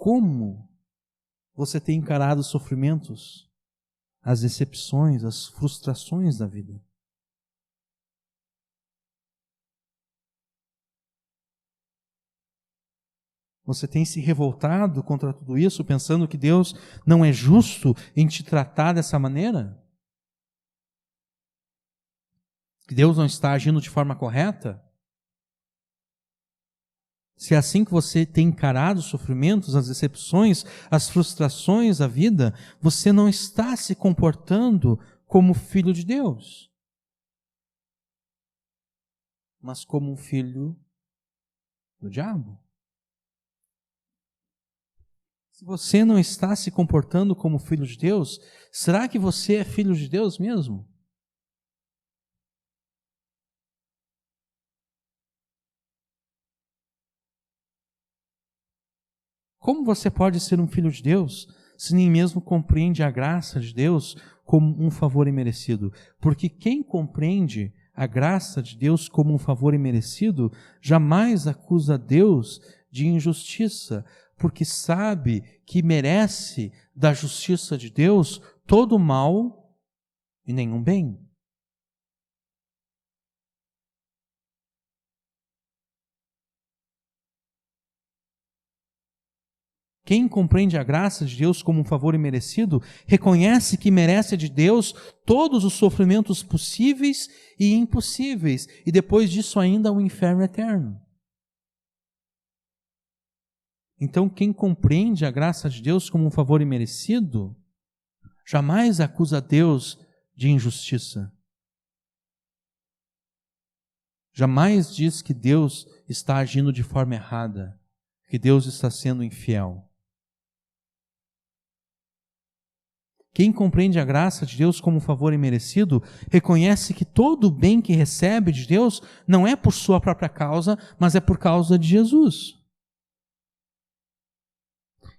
Speaker 1: Como você tem encarado os sofrimentos, as decepções, as frustrações da vida? Você tem se revoltado contra tudo isso, pensando que Deus não é justo em te tratar dessa maneira? Que Deus não está agindo de forma correta? Se é assim que você tem encarado os sofrimentos, as decepções, as frustrações da vida, você não está se comportando como filho de Deus, mas como um filho do diabo. Se você não está se comportando como filho de Deus, será que você é filho de Deus mesmo? Como você pode ser um filho de Deus se nem mesmo compreende a graça de Deus como um favor imerecido? Porque quem compreende a graça de Deus como um favor imerecido jamais acusa Deus de injustiça, porque sabe que merece da justiça de Deus todo o mal e nenhum bem. Quem compreende a graça de Deus como um favor imerecido, reconhece que merece de Deus todos os sofrimentos possíveis e impossíveis, e depois disso ainda o inferno eterno. Então, quem compreende a graça de Deus como um favor imerecido, jamais acusa Deus de injustiça. Jamais diz que Deus está agindo de forma errada, que Deus está sendo infiel. Quem compreende a graça de Deus como um favor imerecido, reconhece que todo o bem que recebe de Deus não é por sua própria causa, mas é por causa de Jesus.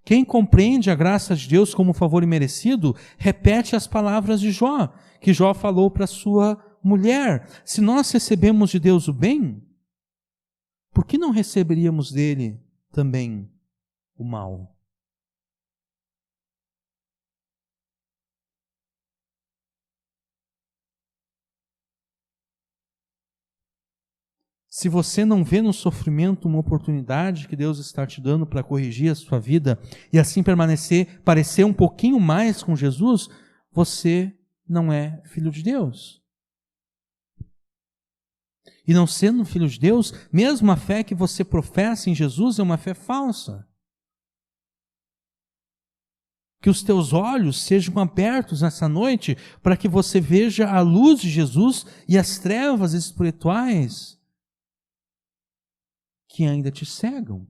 Speaker 1: Quem compreende a graça de Deus como um favor imerecido, repete as palavras de Jó, que Jó falou para sua mulher: se nós recebemos de Deus o bem, por que não receberíamos dele também o mal? Se você não vê no sofrimento uma oportunidade que Deus está te dando para corrigir a sua vida e assim parecer um pouquinho mais com Jesus, você não é filho de Deus. E não sendo filho de Deus, mesmo a fé que você professa em Jesus é uma fé falsa. Que os teus olhos sejam abertos nessa noite para que você veja a luz de Jesus e as trevas espirituais que ainda te cegam.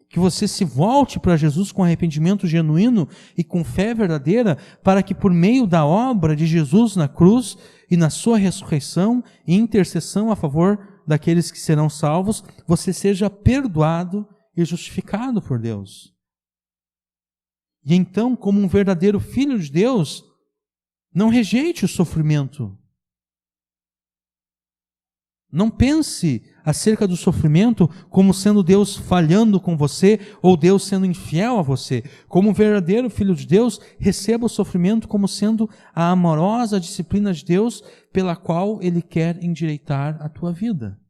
Speaker 1: Que você se volte para Jesus com arrependimento genuíno e com fé verdadeira, para que por meio da obra de Jesus na cruz e na sua ressurreição e intercessão a favor daqueles que serão salvos, você seja perdoado e justificado por Deus. E então, como um verdadeiro filho de Deus, não rejeite o sofrimento. Não pense acerca do sofrimento como sendo Deus falhando com você ou Deus sendo infiel a você. Como um verdadeiro filho de Deus, receba o sofrimento como sendo a amorosa disciplina de Deus pela qual Ele quer endireitar a tua vida.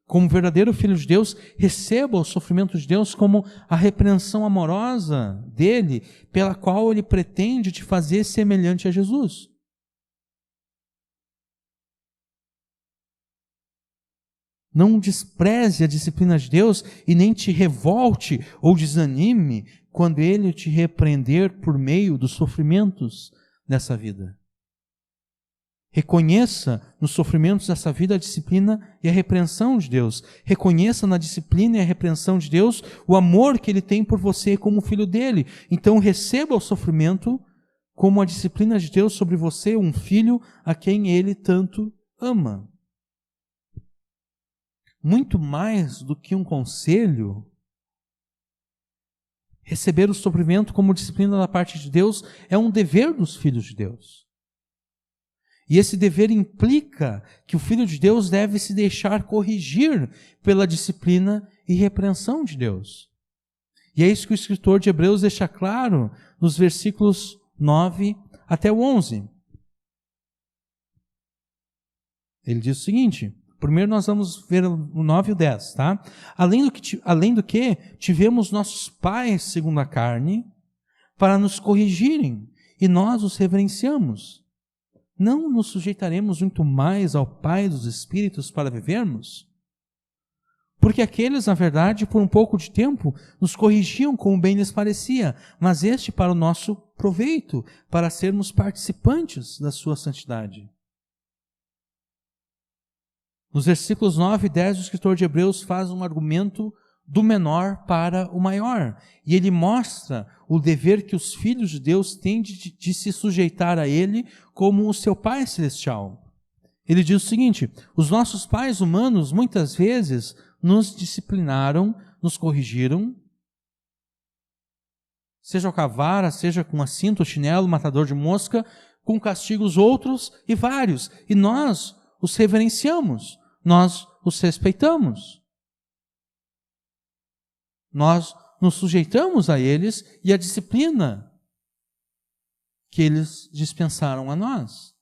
Speaker 1: Como verdadeiro filho de Deus, receba o sofrimento de Deus como a repreensão amorosa dele, pela qual Ele pretende te fazer semelhante a Jesus. Não despreze a disciplina de Deus e nem te revolte ou desanime quando Ele te repreender por meio dos sofrimentos dessa vida. Reconheça nos sofrimentos dessa vida a disciplina e a repreensão de Deus. Reconheça na disciplina e a repreensão de Deus o amor que Ele tem por você como filho dele. Então receba o sofrimento como a disciplina de Deus sobre você, um filho a quem Ele tanto ama. Muito mais do que um conselho, receber o sofrimento como disciplina da parte de Deus é um dever dos filhos de Deus. E esse dever implica que o filho de Deus deve se deixar corrigir pela disciplina e repreensão de Deus. E é isso que o escritor de Hebreus deixa claro nos versículos 9 até o 11. Ele diz o seguinte: primeiro nós vamos ver o 9 e o 10, tá? Além do que tivemos nossos pais segundo a carne para nos corrigirem, e nós os reverenciamos. Não nos sujeitaremos muito mais ao Pai dos Espíritos para vivermos? Porque aqueles, na verdade, por um pouco de tempo, nos corrigiam como bem lhes parecia, mas este para o nosso proveito, para sermos participantes da sua santidade. Nos versículos 9 e 10, o escritor de Hebreus faz um argumento do menor para o maior. E ele mostra o dever que os filhos de Deus têm de se sujeitar a Ele como o seu Pai Celestial. Ele diz o seguinte: os nossos pais humanos muitas vezes nos disciplinaram, nos corrigiram, seja com a vara, seja com a cinta, o chinelo, o matador de mosca, com castigos outros e vários. E nós os reverenciamos, nós os respeitamos. Nós nos sujeitamos a eles e à disciplina que eles dispensaram a nós.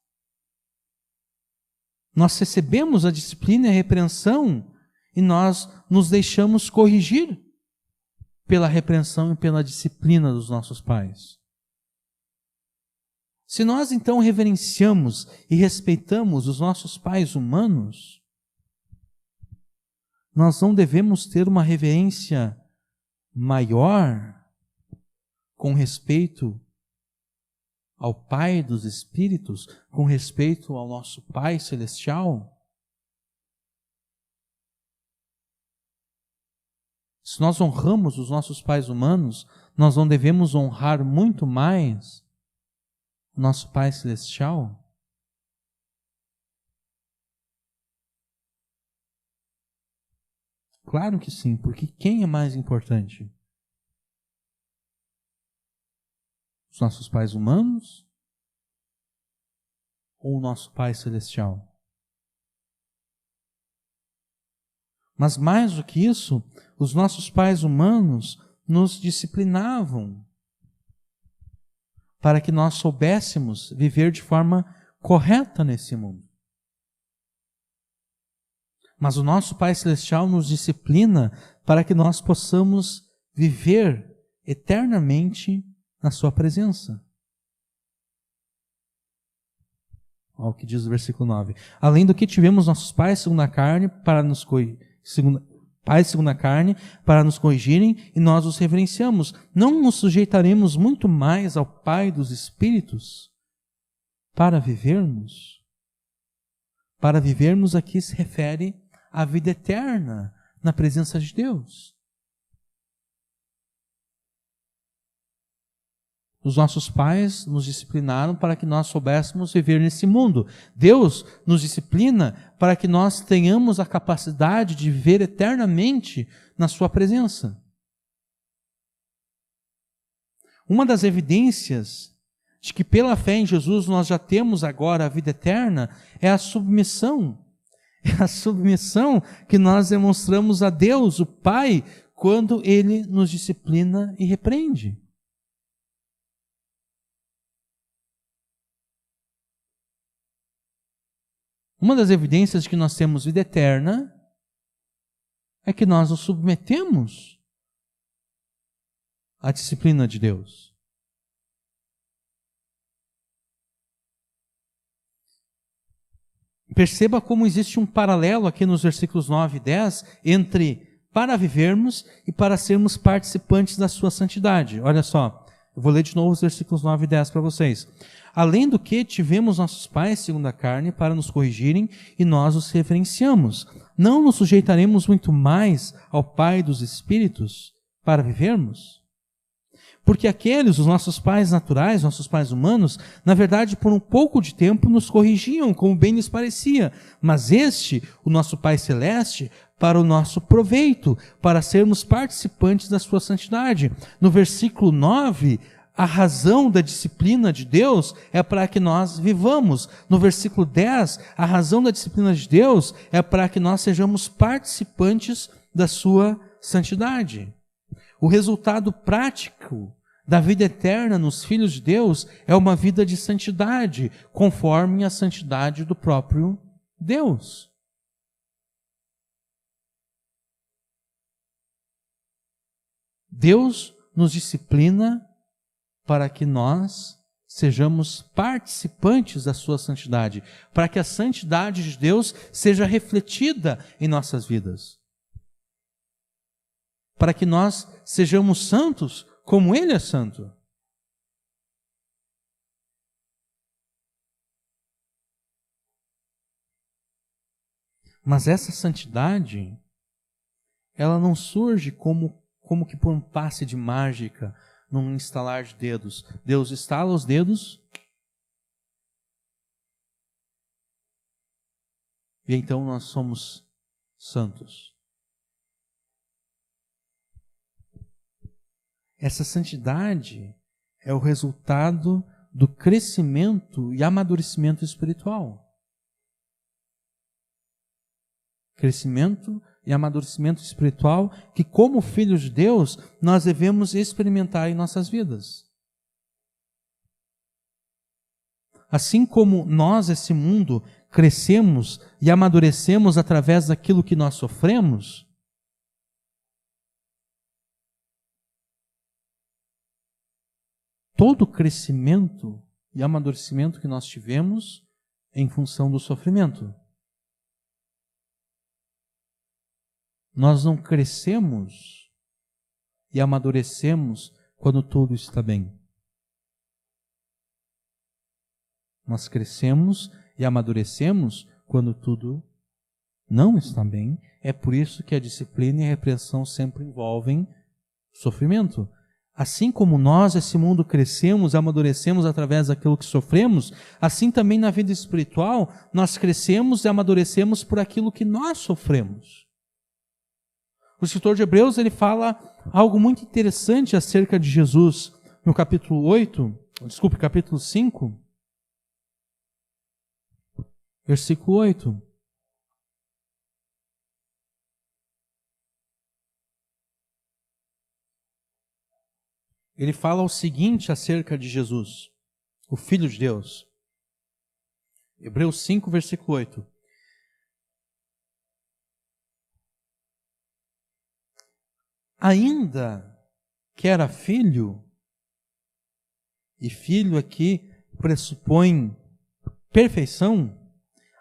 Speaker 1: Nós recebemos a disciplina e a repreensão e nós nos deixamos corrigir pela repreensão e pela disciplina dos nossos pais. Se nós então reverenciamos e respeitamos os nossos pais humanos, nós não devemos ter uma reverência maior com respeito ao Pai dos Espíritos, com respeito ao nosso Pai Celestial? Se nós honramos os nossos pais humanos, nós não devemos honrar muito mais o nosso Pai Celestial? Claro que sim, porque quem é mais importante? Os nossos pais humanos ou o nosso Pai Celestial? Mas mais do que isso, os nossos pais humanos nos disciplinavam para que nós soubéssemos viver de forma correta nesse mundo. Mas o nosso Pai Celestial nos disciplina para que nós possamos viver eternamente na sua presença. Olha o que diz o versículo 9. Além do que tivemos nossos pais segundo a carne para nos corrigirem e nós os reverenciamos. Não nos sujeitaremos muito mais ao Pai dos Espíritos para vivermos? Para vivermos aqui se refere à vida eterna na presença de Deus. Os nossos pais nos disciplinaram para que nós soubéssemos viver nesse mundo. Deus nos disciplina para que nós tenhamos a capacidade de viver eternamente na sua presença. Uma das evidências de que pela fé em Jesus nós já temos agora a vida eterna é a submissão. É a submissão que nós demonstramos a Deus, o Pai, quando Ele nos disciplina e repreende. Uma das evidências de que nós temos vida eterna é que nós nos submetemos à disciplina de Deus. Perceba como existe um paralelo aqui nos versículos 9 e 10 entre para vivermos e para sermos participantes da sua santidade. Olha só, eu vou ler de novo os versículos 9 e 10 para vocês. Além do que tivemos nossos pais segundo a carne para nos corrigirem e nós os reverenciamos. Não nos sujeitaremos muito mais ao Pai dos Espíritos para vivermos? Porque aqueles, os nossos pais naturais, nossos pais humanos, na verdade por um pouco de tempo nos corrigiam como bem lhes parecia. Mas este, o nosso Pai Celeste, para o nosso proveito, para sermos participantes da sua santidade. No versículo 9, a razão da disciplina de Deus é para que nós vivamos. No versículo 10, a razão da disciplina de Deus é para que nós sejamos participantes da sua santidade. O resultado prático da vida eterna nos filhos de Deus é uma vida de santidade, conforme a santidade do próprio Deus. Deus nos disciplina para que nós sejamos participantes da sua santidade, para que a santidade de Deus seja refletida em nossas vidas, para que nós sejamos santos como Ele é santo. Mas essa santidade, ela não surge como que por um passe de mágica, num instalar de dedos. Deus estala os dedos e então nós somos santos. Essa santidade é o resultado do crescimento e amadurecimento espiritual. Crescimento e amadurecimento espiritual que, como filhos de Deus, nós devemos experimentar em nossas vidas. Assim como nós, esse mundo, crescemos e amadurecemos através daquilo que nós sofremos, todo o crescimento e amadurecimento que nós tivemos é em função do sofrimento. Nós não crescemos e amadurecemos quando tudo está bem. Nós crescemos e amadurecemos quando tudo não está bem. É por isso que a disciplina e a repreensão sempre envolvem sofrimento. Assim como nós, esse mundo, crescemos e amadurecemos através daquilo que sofremos, assim também na vida espiritual, nós crescemos e amadurecemos por aquilo que nós sofremos. O escritor de Hebreus, ele fala algo muito interessante acerca de Jesus no capítulo 5, versículo 8. Ele fala o seguinte acerca de Jesus, o Filho de Deus. Hebreus 5, versículo 8. Ainda que era filho, e filho aqui pressupõe perfeição,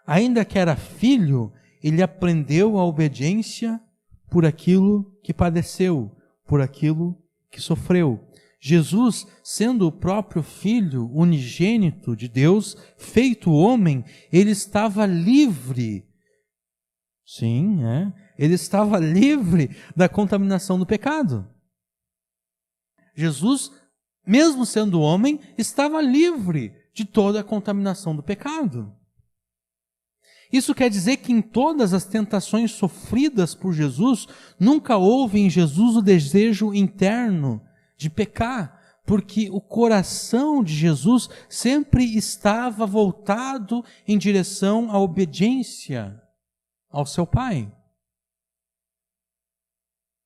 Speaker 1: ainda que era filho, ele aprendeu a obediência por aquilo que padeceu, por aquilo que sofreu. Jesus, sendo o próprio Filho unigênito de Deus, feito homem, ele estava livre. Sim, ele estava livre da contaminação do pecado. Jesus, mesmo sendo homem, estava livre de toda a contaminação do pecado. Isso quer dizer que em todas as tentações sofridas por Jesus, nunca houve em Jesus o desejo interno de pecar, porque o coração de Jesus sempre estava voltado em direção à obediência ao seu Pai.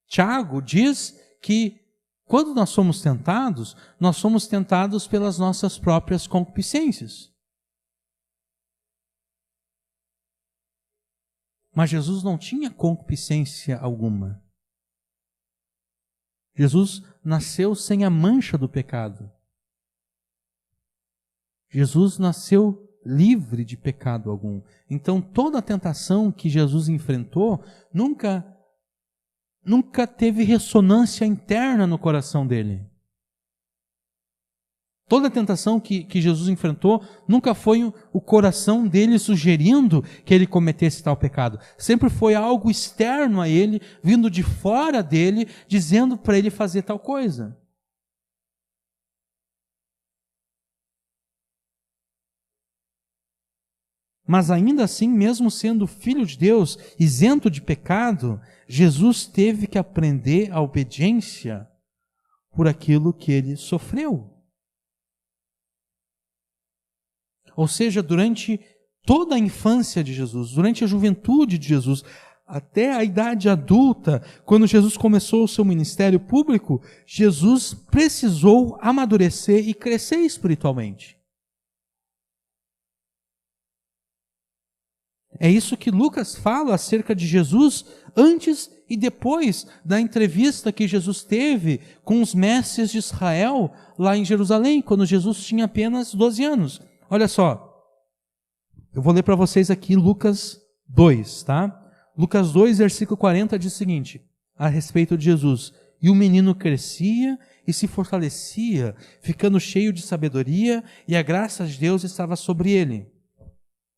Speaker 1: Tiago diz que quando nós somos tentados pelas nossas próprias concupiscências. Mas Jesus não tinha concupiscência alguma. Jesus nasceu sem a mancha do pecado. Jesus nasceu livre de pecado algum. Então toda a tentação que Jesus enfrentou nunca teve ressonância interna no coração dele. Toda a tentação que Jesus enfrentou nunca foi o coração dele sugerindo que ele cometesse tal pecado. Sempre foi algo externo a ele, vindo de fora dele, dizendo para ele fazer tal coisa. Mas ainda assim, mesmo sendo filho de Deus, isento de pecado, Jesus teve que aprender a obediência por aquilo que ele sofreu. Ou seja, durante toda a infância de Jesus, durante a juventude de Jesus, até a idade adulta, quando Jesus começou o seu ministério público, Jesus precisou amadurecer e crescer espiritualmente. É isso que Lucas fala acerca de Jesus antes e depois da entrevista que Jesus teve com os mestres de Israel lá em Jerusalém, quando Jesus tinha apenas 12 anos. Olha só, eu vou ler para vocês aqui Lucas 2, tá? Lucas 2, versículo 40 diz o seguinte, a respeito de Jesus. E o menino crescia e se fortalecia, ficando cheio de sabedoria, e a graça de Deus estava sobre ele.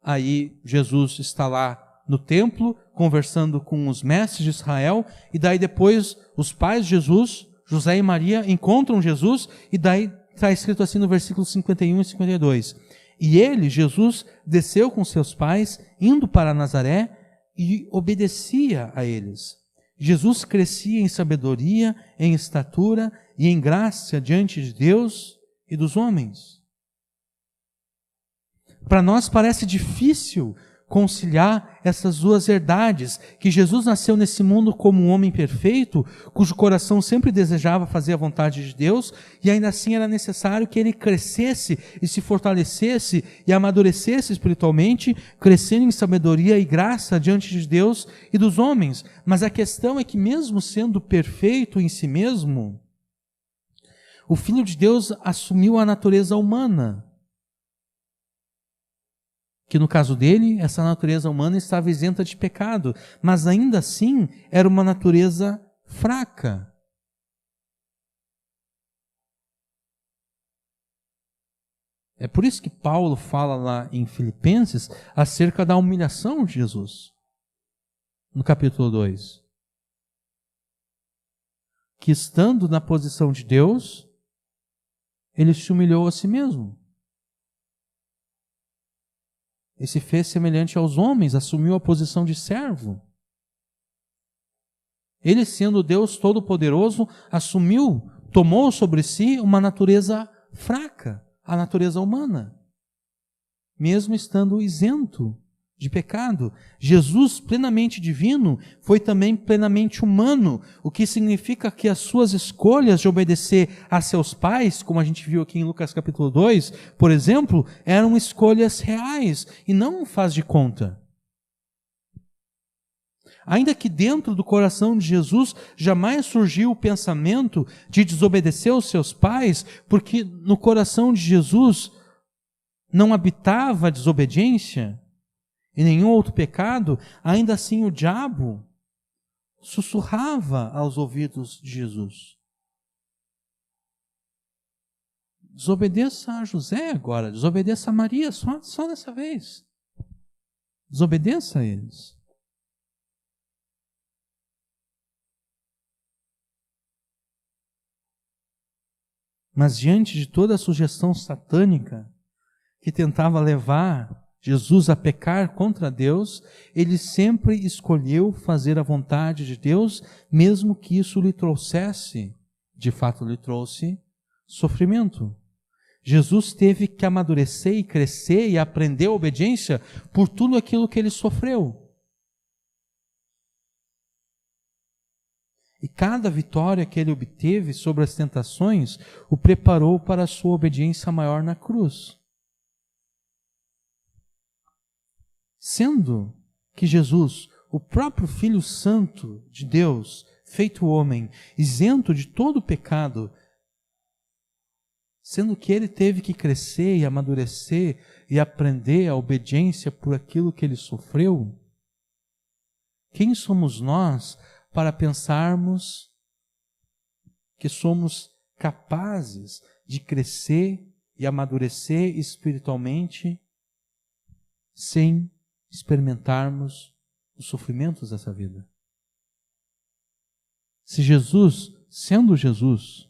Speaker 1: Aí Jesus está lá no templo, conversando com os mestres de Israel, e daí depois os pais de Jesus, José e Maria, encontram Jesus, e daí está escrito assim no versículo 51 e 52. E ele, Jesus, desceu com seus pais, indo para Nazaré, e obedecia a eles. Jesus crescia em sabedoria, em estatura e em graça diante de Deus e dos homens. Para nós parece difícil conciliar essas duas verdades, que Jesus nasceu nesse mundo como um homem perfeito, cujo coração sempre desejava fazer a vontade de Deus, e ainda assim era necessário que ele crescesse e se fortalecesse e amadurecesse espiritualmente, crescendo em sabedoria e graça diante de Deus e dos homens. Mas a questão é que mesmo sendo perfeito em si mesmo, o Filho de Deus assumiu a natureza humana. Que no caso dele, essa natureza humana estava isenta de pecado, mas ainda assim era uma natureza fraca. É por isso que Paulo fala lá em Filipenses acerca da humilhação de Jesus, no capítulo 2. Que estando na posição de Deus, ele se humilhou a si mesmo. E se fez semelhante aos homens, assumiu a posição de servo. Ele, sendo Deus Todo-Poderoso, tomou sobre si uma natureza fraca, a natureza humana, mesmo estando isento de pecado. Jesus, plenamente divino, foi também plenamente humano, o que significa que as suas escolhas de obedecer a seus pais, como a gente viu aqui em Lucas capítulo 2, por exemplo, eram escolhas reais e não um faz de conta. Ainda que dentro do coração de Jesus jamais surgiu o pensamento de desobedecer aos seus pais, porque no coração de Jesus não habitava a desobediência e nenhum outro pecado, ainda assim o diabo sussurrava aos ouvidos de Jesus. Desobedeça a José agora, desobedeça a Maria, só dessa vez. Desobedeça a eles. Mas diante de toda a sugestão satânica que tentava levar Jesus a pecar contra Deus, ele sempre escolheu fazer a vontade de Deus, mesmo que isso lhe trouxesse, de fato lhe trouxe, sofrimento. Jesus teve que amadurecer e crescer e aprender a obediência por tudo aquilo que ele sofreu. E cada vitória que ele obteve sobre as tentações o preparou para a sua obediência maior na cruz. Sendo que Jesus, o próprio Filho Santo de Deus, feito homem, isento de todo pecado, sendo que ele teve que crescer e amadurecer e aprender a obediência por aquilo que ele sofreu, quem somos nós para pensarmos que somos capazes de crescer e amadurecer espiritualmente sem experimentarmos os sofrimentos dessa vida? Se Jesus, sendo Jesus,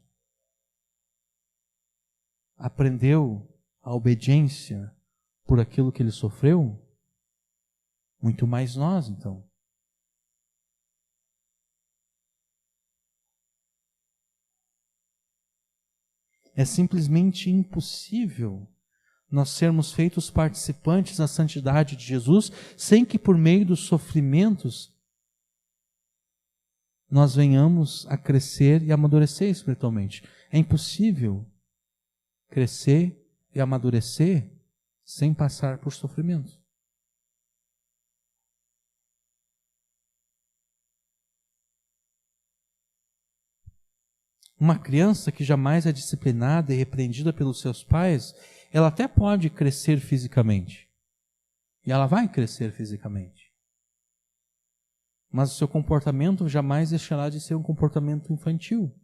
Speaker 1: aprendeu a obediência por aquilo que ele sofreu, muito mais nós, então. É simplesmente impossível nós sermos feitos participantes da santidade de Jesus sem que por meio dos sofrimentos nós venhamos a crescer e amadurecer espiritualmente. É impossível crescer e amadurecer sem passar por sofrimento. Uma criança que jamais é disciplinada e repreendida pelos seus pais, ela até pode crescer fisicamente. E ela vai crescer fisicamente. Mas o seu comportamento jamais deixará de ser um comportamento infantil.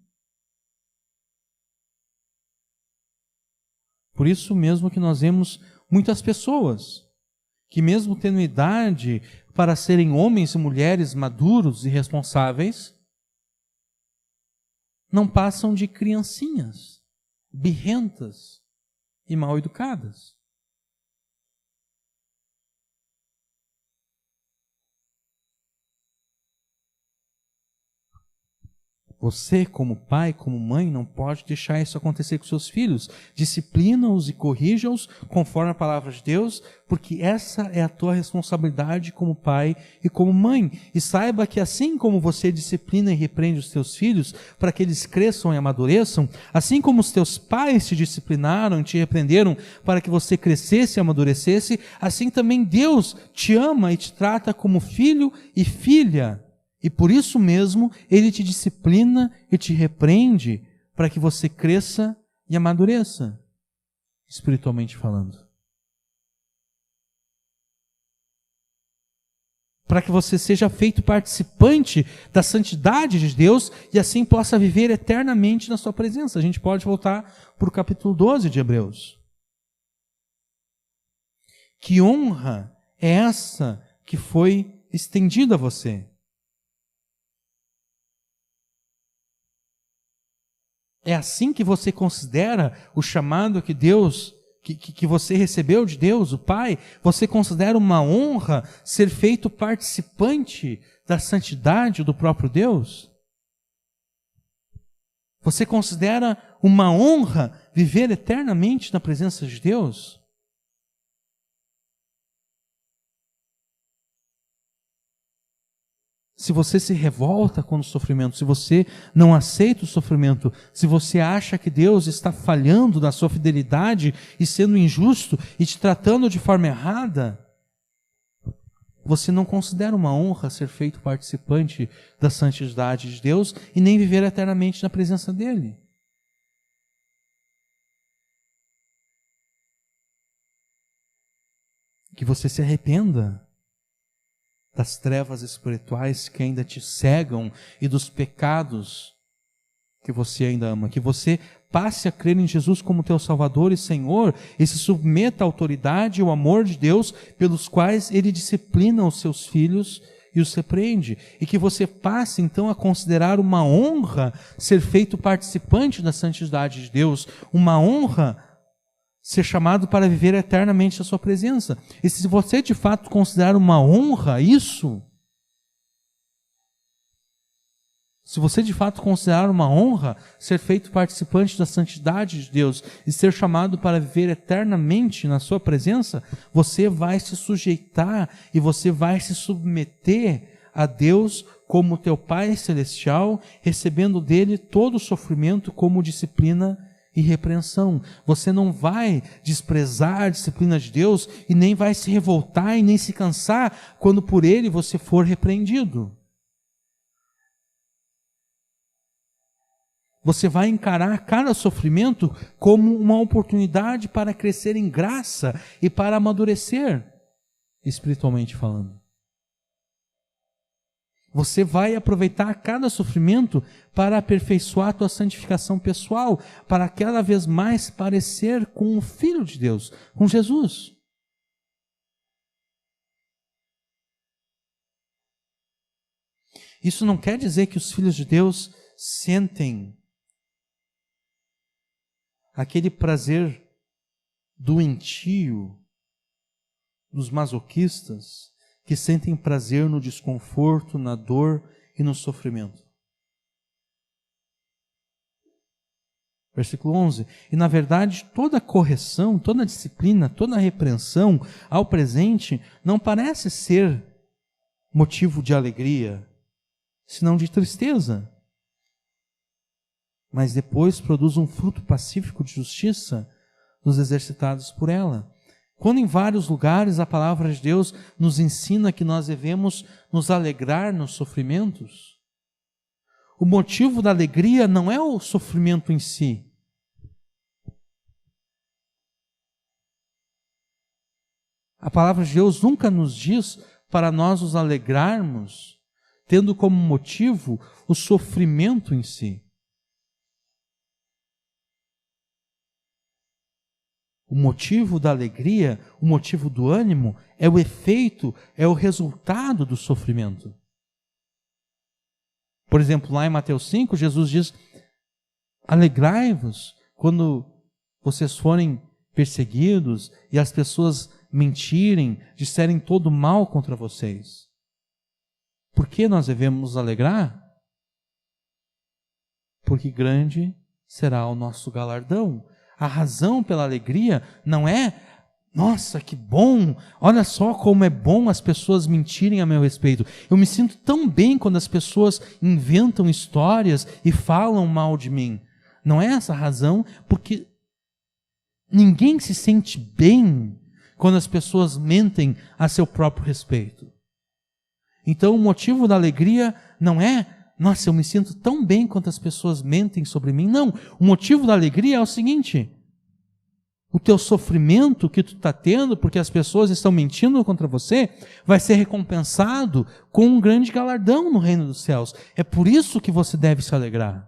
Speaker 1: Por isso mesmo que nós vemos muitas pessoas que, mesmo tendo idade para serem homens e mulheres maduros e responsáveis, não passam de criancinhas, birrentas e mal educadas. Você, como pai, como mãe, não pode deixar isso acontecer com seus filhos. Disciplina-os e corrija-os conforme a palavra de Deus, porque essa é a tua responsabilidade como pai e como mãe. E saiba que assim como você disciplina e repreende os teus filhos para que eles cresçam e amadureçam, assim como os teus pais te disciplinaram e te repreenderam para que você crescesse e amadurecesse, assim também Deus te ama e te trata como filho e filha. E por isso mesmo, Ele te disciplina e te repreende para que você cresça e amadureça, espiritualmente falando. Para que você seja feito participante da santidade de Deus e assim possa viver eternamente na sua presença. A gente pode voltar para o capítulo 12 de Hebreus. Que honra é essa que foi estendida a você? É assim que você considera o chamado que Deus, que você recebeu de Deus, o Pai? Você considera uma honra ser feito participante da santidade do próprio Deus? Você considera uma honra viver eternamente na presença de Deus? se você se revolta com o sofrimento, se você não aceita o sofrimento, se você acha que Deus está falhando na sua fidelidade e sendo injusto e te tratando de forma errada, você não considera uma honra ser feito participante da santidade de Deus e nem viver eternamente na presença dEle. Que você se arrependa das trevas espirituais que ainda te cegam e dos pecados que você ainda ama. Que você passe a crer em Jesus como teu Salvador e Senhor e se submeta à autoridade e ao amor de Deus pelos quais Ele disciplina os seus filhos e os repreende. E que você passe então a considerar uma honra ser feito participante da santidade de Deus, uma honra ser chamado para viver eternamente a sua presença. E se você de fato considerar uma honra isso, se você de fato considerar uma honra ser feito participante da santidade de Deus e ser chamado para viver eternamente na sua presença, você vai se sujeitar e você vai se submeter a Deus como teu Pai Celestial, recebendo dele todo o sofrimento como disciplina e repreensão. Você não vai desprezar a disciplina de Deus e nem vai se revoltar e nem se cansar quando por ele você for repreendido. Você vai encarar cada sofrimento como uma oportunidade para crescer em graça e para amadurecer, espiritualmente falando. Você vai aproveitar cada sofrimento para aperfeiçoar a tua santificação pessoal, para cada vez mais parecer com o Filho de Deus, com Jesus. Isso não quer dizer que os filhos de Deus sentem aquele prazer doentio dos masoquistas que sentem prazer no desconforto, na dor e no sofrimento. Versículo 11. E na verdade toda correção, toda disciplina, toda repreensão ao presente não parece ser motivo de alegria, senão de tristeza. Mas depois produz um fruto pacífico de justiça nos exercitados por ela. Quando em vários lugares a palavra de Deus nos ensina que nós devemos nos alegrar nos sofrimentos, o motivo da alegria não é o sofrimento em si. A palavra de Deus nunca nos diz para nós nos alegrarmos, tendo como motivo o sofrimento em si. O motivo da alegria, o motivo do ânimo, é o efeito, é o resultado do sofrimento. Por exemplo, lá em Mateus 5, Jesus diz: alegrai-vos quando vocês forem perseguidos e as pessoas mentirem, disserem todo mal contra vocês. Por que nós devemos nos alegrar? Porque grande será o nosso galardão. A razão pela alegria não é, nossa, que bom, olha só como é bom as pessoas mentirem a meu respeito. Eu me sinto tão bem quando as pessoas inventam histórias e falam mal de mim. Não é essa a razão, porque ninguém se sente bem quando as pessoas mentem a seu próprio respeito. Então o motivo da alegria não é, nossa, eu me sinto tão bem quando as pessoas mentem sobre mim. Não, o motivo da alegria é o seguinte: o teu sofrimento que tu está tendo, porque as pessoas estão mentindo contra você, vai ser recompensado com um grande galardão no reino dos céus. É por isso que você deve se alegrar.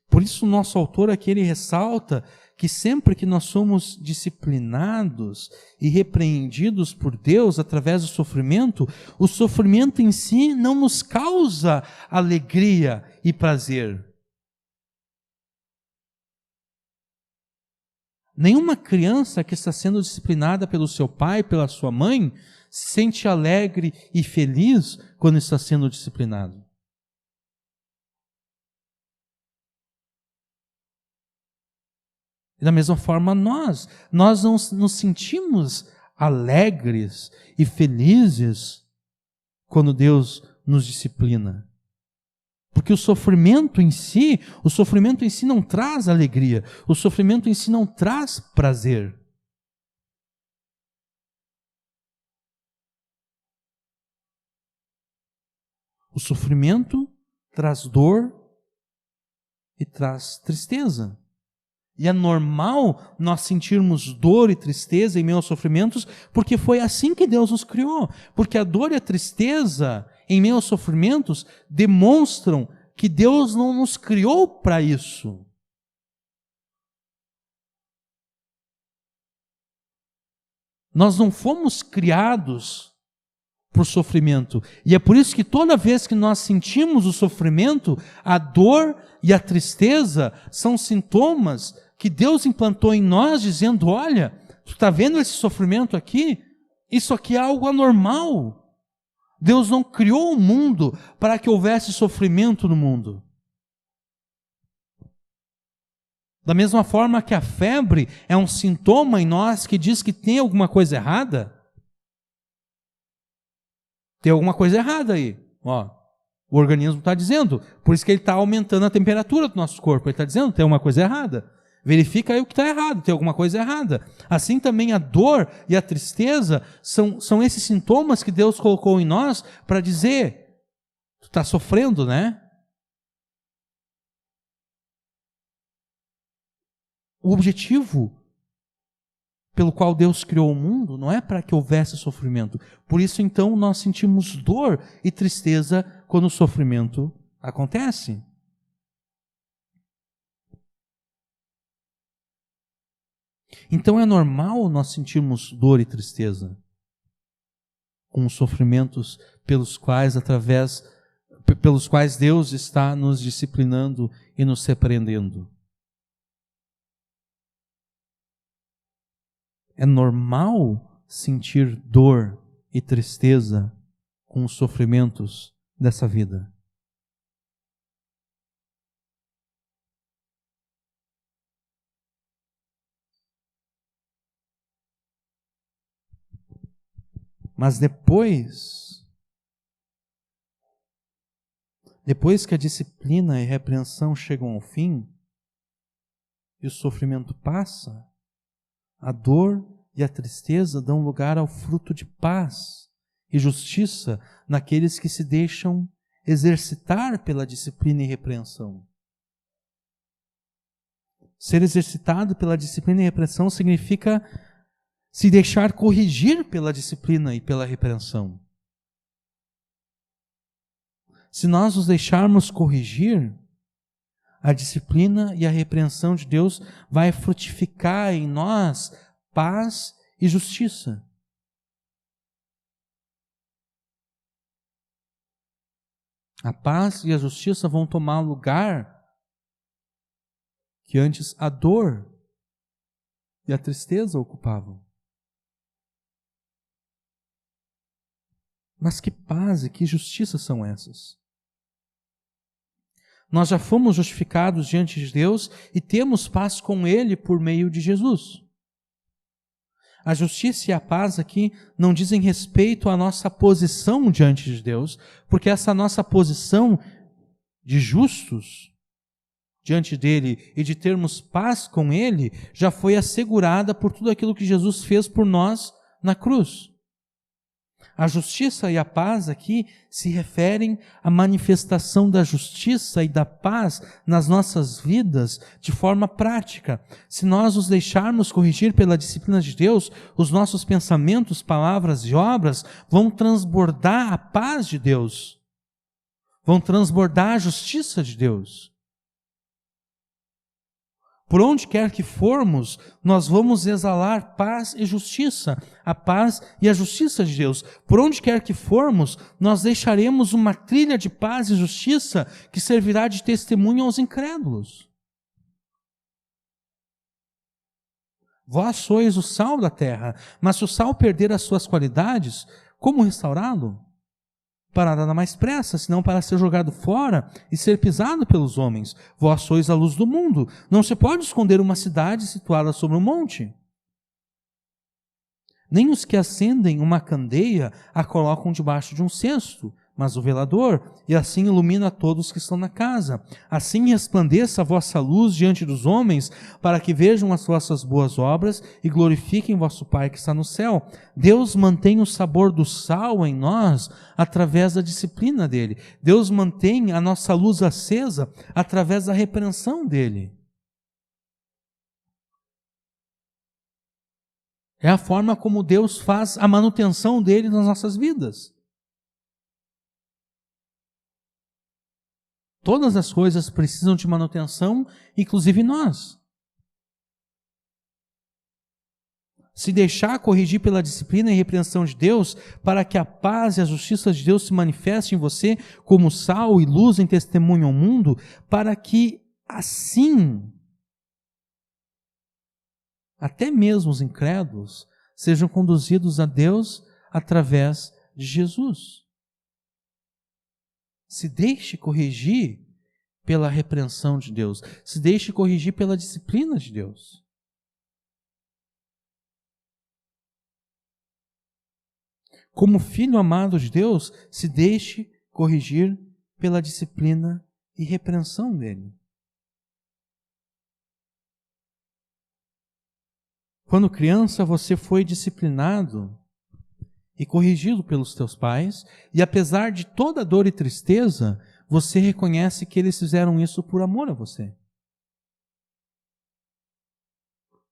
Speaker 1: Por isso o nosso autor aqui ele ressalta que sempre que nós somos disciplinados e repreendidos por Deus através do sofrimento, o sofrimento em si não nos causa alegria e prazer. Nenhuma criança que está sendo disciplinada pelo seu pai, pela sua mãe, se sente alegre e feliz quando está sendo disciplinado. E da mesma forma nós não nos sentimos alegres e felizes quando Deus nos disciplina. Porque o sofrimento em si não traz alegria, o sofrimento em si não traz prazer. O sofrimento traz dor e traz tristeza. E é normal nós sentirmos dor e tristeza em meio aos sofrimentos, porque foi assim que Deus nos criou. Porque a dor e a tristeza em meio aos sofrimentos demonstram que Deus não nos criou para isso. Nós não fomos criados por sofrimento. E é por isso que toda vez que nós sentimos o sofrimento, a dor e a tristeza são sintomas que Deus implantou em nós, dizendo, olha, tu está vendo esse sofrimento aqui? Isso aqui é algo anormal. Deus não criou o mundo para que houvesse sofrimento no mundo. Da mesma forma que a febre é um sintoma em nós que diz que tem alguma coisa errada, tem alguma coisa errada aí. Ó, o organismo está dizendo, por isso que ele está aumentando a temperatura do nosso corpo. Ele está dizendo, tem alguma coisa errada. Verifica aí o que está errado, tem alguma coisa errada. Assim também a dor e a tristeza são esses sintomas que Deus colocou em nós para dizer, tu está sofrendo, né? O objetivo pelo qual Deus criou o mundo não é para que houvesse sofrimento. Por isso, então, nós sentimos dor e tristeza quando o sofrimento acontece. Então, é normal nós sentirmos dor e tristeza com os sofrimentos pelos quais Deus está nos disciplinando e nos repreendendo. É normal sentir dor e tristeza com os sofrimentos dessa vida. Mas depois que a disciplina e a repreensão chegam ao fim, e o sofrimento passa, a dor e a tristeza dão lugar ao fruto de paz e justiça naqueles que se deixam exercitar pela disciplina e repreensão. Ser exercitado pela disciplina e repreensão significa se deixar corrigir pela disciplina e pela repreensão. Se nós nos deixarmos corrigir, a disciplina e a repreensão de Deus vai frutificar em nós paz e justiça. A paz e a justiça vão tomar lugar que antes a dor e a tristeza ocupavam. Mas que paz e que justiça são essas? Nós já fomos justificados diante de Deus e temos paz com Ele por meio de Jesus. A justiça e a paz aqui não dizem respeito à nossa posição diante de Deus, porque essa nossa posição de justos diante dele e de termos paz com Ele já foi assegurada por tudo aquilo que Jesus fez por nós na cruz. A justiça e a paz aqui se referem à manifestação da justiça e da paz nas nossas vidas de forma prática. Se nós nos deixarmos corrigir pela disciplina de Deus, os nossos pensamentos, palavras e obras vão transbordar a paz de Deus, vão transbordar a justiça de Deus. Por onde quer que formos, nós vamos exalar paz e justiça, a paz e a justiça de Deus. Por onde quer que formos, nós deixaremos uma trilha de paz e justiça que servirá de testemunho aos incrédulos. Vós sois o sal da terra, mas se o sal perder as suas qualidades, como restaurá-lo? para nada mais pressa, senão para ser jogado fora e ser pisado pelos homens. Vós sois a luz do mundo. Não se pode esconder uma cidade situada sobre um monte. Nem os que acendem uma candeia a colocam debaixo de um cesto, mas o velador, e assim ilumina todos que estão na casa. Assim resplandeça a vossa luz diante dos homens, para que vejam as vossas boas obras e glorifiquem vosso Pai que está no céu. Deus mantém o sabor do sal em nós através da disciplina dele. Deus mantém a nossa luz acesa através da repreensão dele. É a forma como Deus faz a manutenção dele nas nossas vidas. Todas as coisas precisam de manutenção, inclusive nós. Se deixar corrigir pela disciplina e repreensão de Deus, para que a paz e a justiça de Deus se manifestem em você como sal e luz em testemunho ao mundo, para que assim, até mesmo os incrédulos, sejam conduzidos a Deus através de Jesus. Se deixe corrigir pela repreensão de Deus. Se deixe corrigir pela disciplina de Deus. Como filho amado de Deus, se deixe corrigir pela disciplina e repreensão dele. Quando criança, você foi disciplinado e corrigido pelos teus pais, e apesar de toda dor e tristeza, você reconhece que eles fizeram isso por amor a você.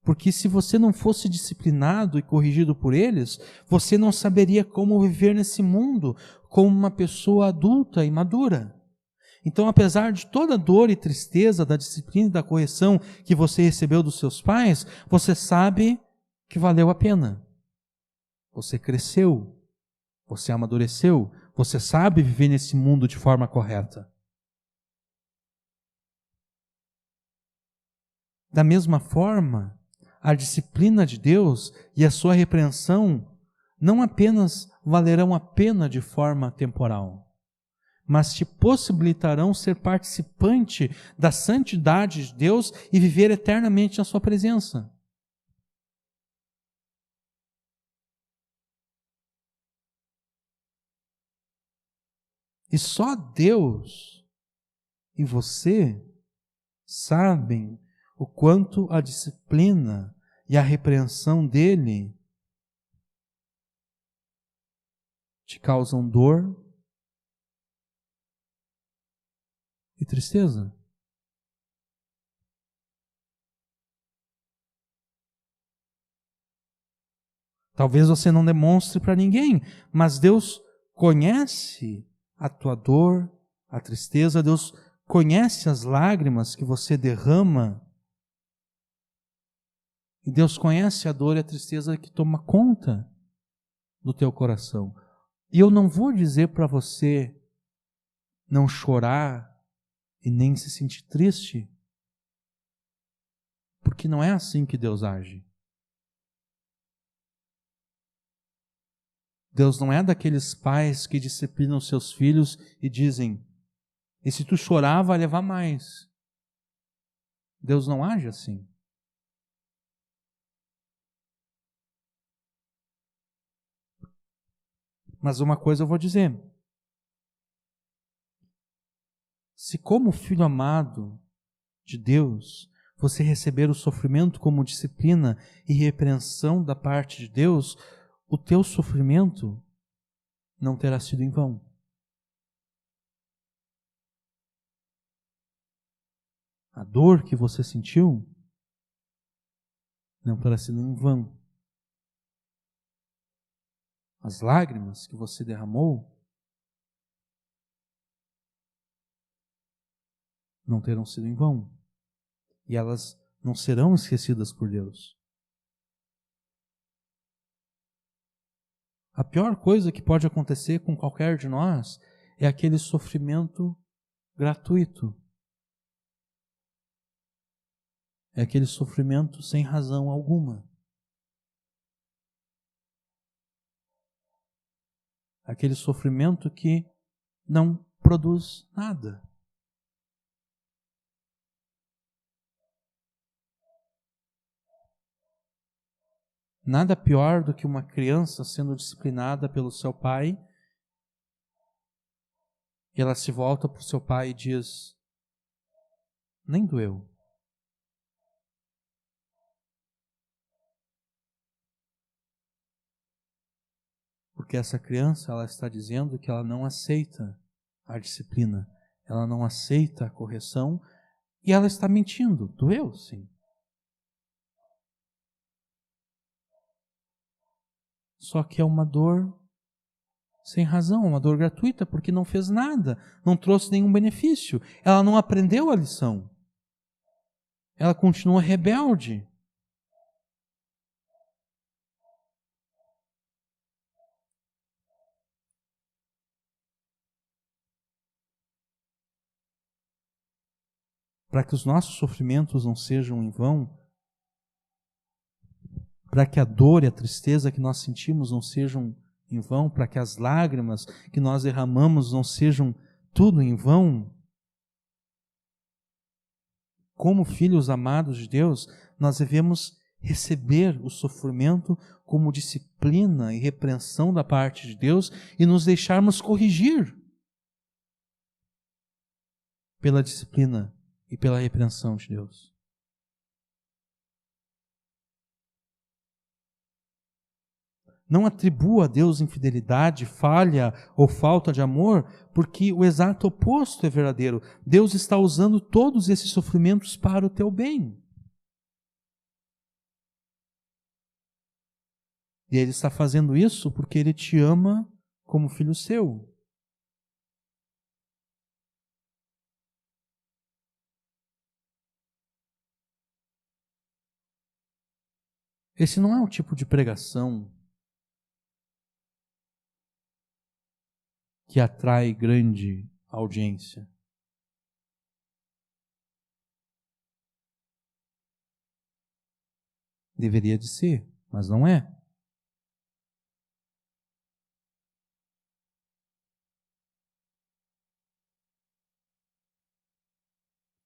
Speaker 1: Porque se você não fosse disciplinado e corrigido por eles, você não saberia como viver nesse mundo como uma pessoa adulta e madura. Então, apesar de toda a dor e tristeza da disciplina e da correção que você recebeu dos seus pais, você sabe que valeu a pena. Você cresceu, você amadureceu, você sabe viver nesse mundo de forma correta. Da mesma forma, a disciplina de Deus e a sua repreensão não apenas valerão a pena de forma temporal, mas te possibilitarão ser participante da santidade de Deus e viver eternamente na sua presença. E só Deus e você sabem o quanto a disciplina e a repreensão dele te causam dor e tristeza. Talvez você não demonstre para ninguém, mas Deus conhece a tua dor, a tristeza, Deus conhece as lágrimas que você derrama. E Deus conhece a dor e a tristeza que toma conta do teu coração. E eu não vou dizer para você não chorar e nem se sentir triste, porque não é assim que Deus age. Deus não é daqueles pais que disciplinam seus filhos e dizem, e se tu chorar vai levar mais. Deus não age assim. Mas uma coisa eu vou dizer. Se como filho amado de Deus, você receber o sofrimento como disciplina e repreensão da parte de Deus, o teu sofrimento não terá sido em vão. A dor que você sentiu não terá sido em vão. As lágrimas que você derramou não terão sido em vão. E elas não serão esquecidas por Deus. A pior coisa que pode acontecer com qualquer de nós é aquele sofrimento gratuito. É aquele sofrimento sem razão alguma. aquele sofrimento que não produz nada. Nada pior do que uma criança sendo disciplinada pelo seu pai, e ela se volta para o seu pai e diz: nem doeu. Porque essa criança, ela está dizendo que ela não aceita a disciplina, ela não aceita a correção, e ela está mentindo. Doeu, sim. Só que é uma dor sem razão, uma dor gratuita, porque não fez nada, não trouxe nenhum benefício. Ela não aprendeu a lição. Ela continua rebelde. Para que os nossos sofrimentos não sejam em vão, para que a dor e a tristeza que nós sentimos não sejam em vão, para que as lágrimas que nós derramamos não sejam tudo em vão, como filhos amados de Deus, nós devemos receber o sofrimento como disciplina e repreensão da parte de Deus e nos deixarmos corrigir pela disciplina e pela repreensão de Deus. Não atribua a Deus infidelidade, falha ou falta de amor, porque o exato oposto é verdadeiro. Deus está usando todos esses sofrimentos para o teu bem. E Ele está fazendo isso porque Ele te ama como filho seu. Esse não é o tipo de pregação que atrai grande audiência. Deveria de ser, mas não é.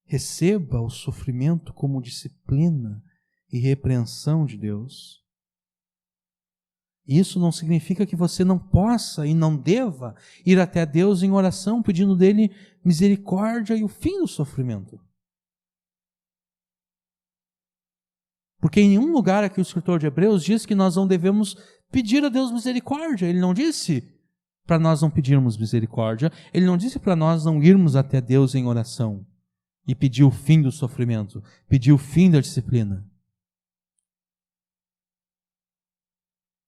Speaker 1: Receba o sofrimento como disciplina e repreensão de Deus. Isso não significa que você não possa e não deva ir até Deus em oração, pedindo dele misericórdia e o fim do sofrimento. Porque em nenhum lugar aqui o escritor de Hebreus diz que nós não devemos pedir a Deus misericórdia. Ele não disse para nós não pedirmos misericórdia. Ele não disse para nós não irmos até Deus em oração e pedir o fim do sofrimento, pedir o fim da disciplina.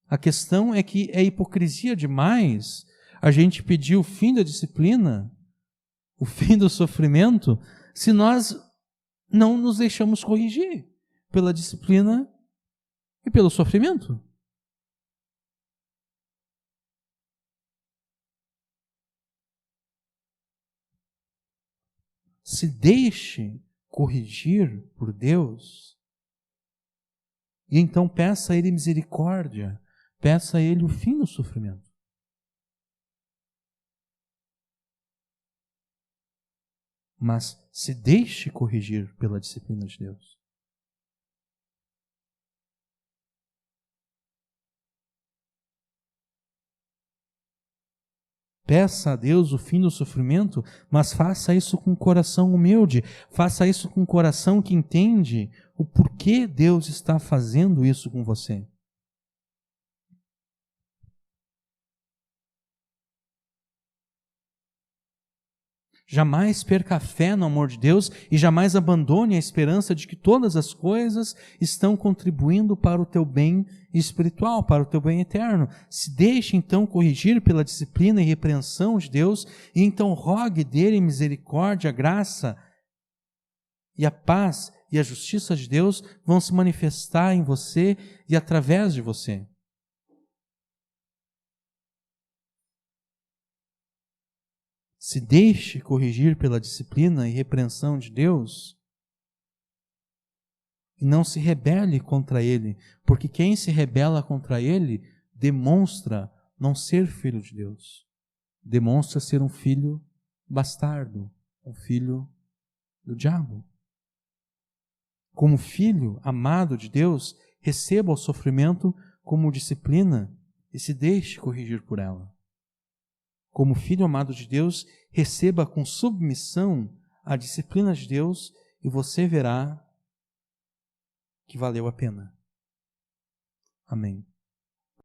Speaker 1: A questão é que é hipocrisia demais a gente pedir o fim da disciplina, o fim do sofrimento, se nós não nos deixamos corrigir pela disciplina e pelo sofrimento. Se deixe corrigir por Deus e então peça a Ele misericórdia, peça a Ele o fim do sofrimento. Mas se deixe corrigir pela disciplina de Deus. Peça a Deus o fim do sofrimento, mas faça isso com um coração humilde, faça isso com um coração que entende o porquê Deus está fazendo isso com você. Jamais perca a fé no amor de Deus e jamais abandone a esperança de que todas as coisas estão contribuindo para o teu bem espiritual, para o teu bem eterno. Se deixe então corrigir pela disciplina e repreensão de Deus e então rogue dele misericórdia, graça e a paz e a justiça de Deus vão se manifestar em você e através de você. Se deixe corrigir pela disciplina e repreensão de Deus e não se rebele contra Ele, porque quem se rebela contra Ele demonstra não ser filho de Deus. Demonstra ser um filho bastardo, um filho do diabo. Como filho amado de Deus, receba o sofrimento como disciplina e se deixe corrigir por ela. Como filho amado de Deus, receba com submissão a disciplina de Deus e você verá que valeu a pena. Amém.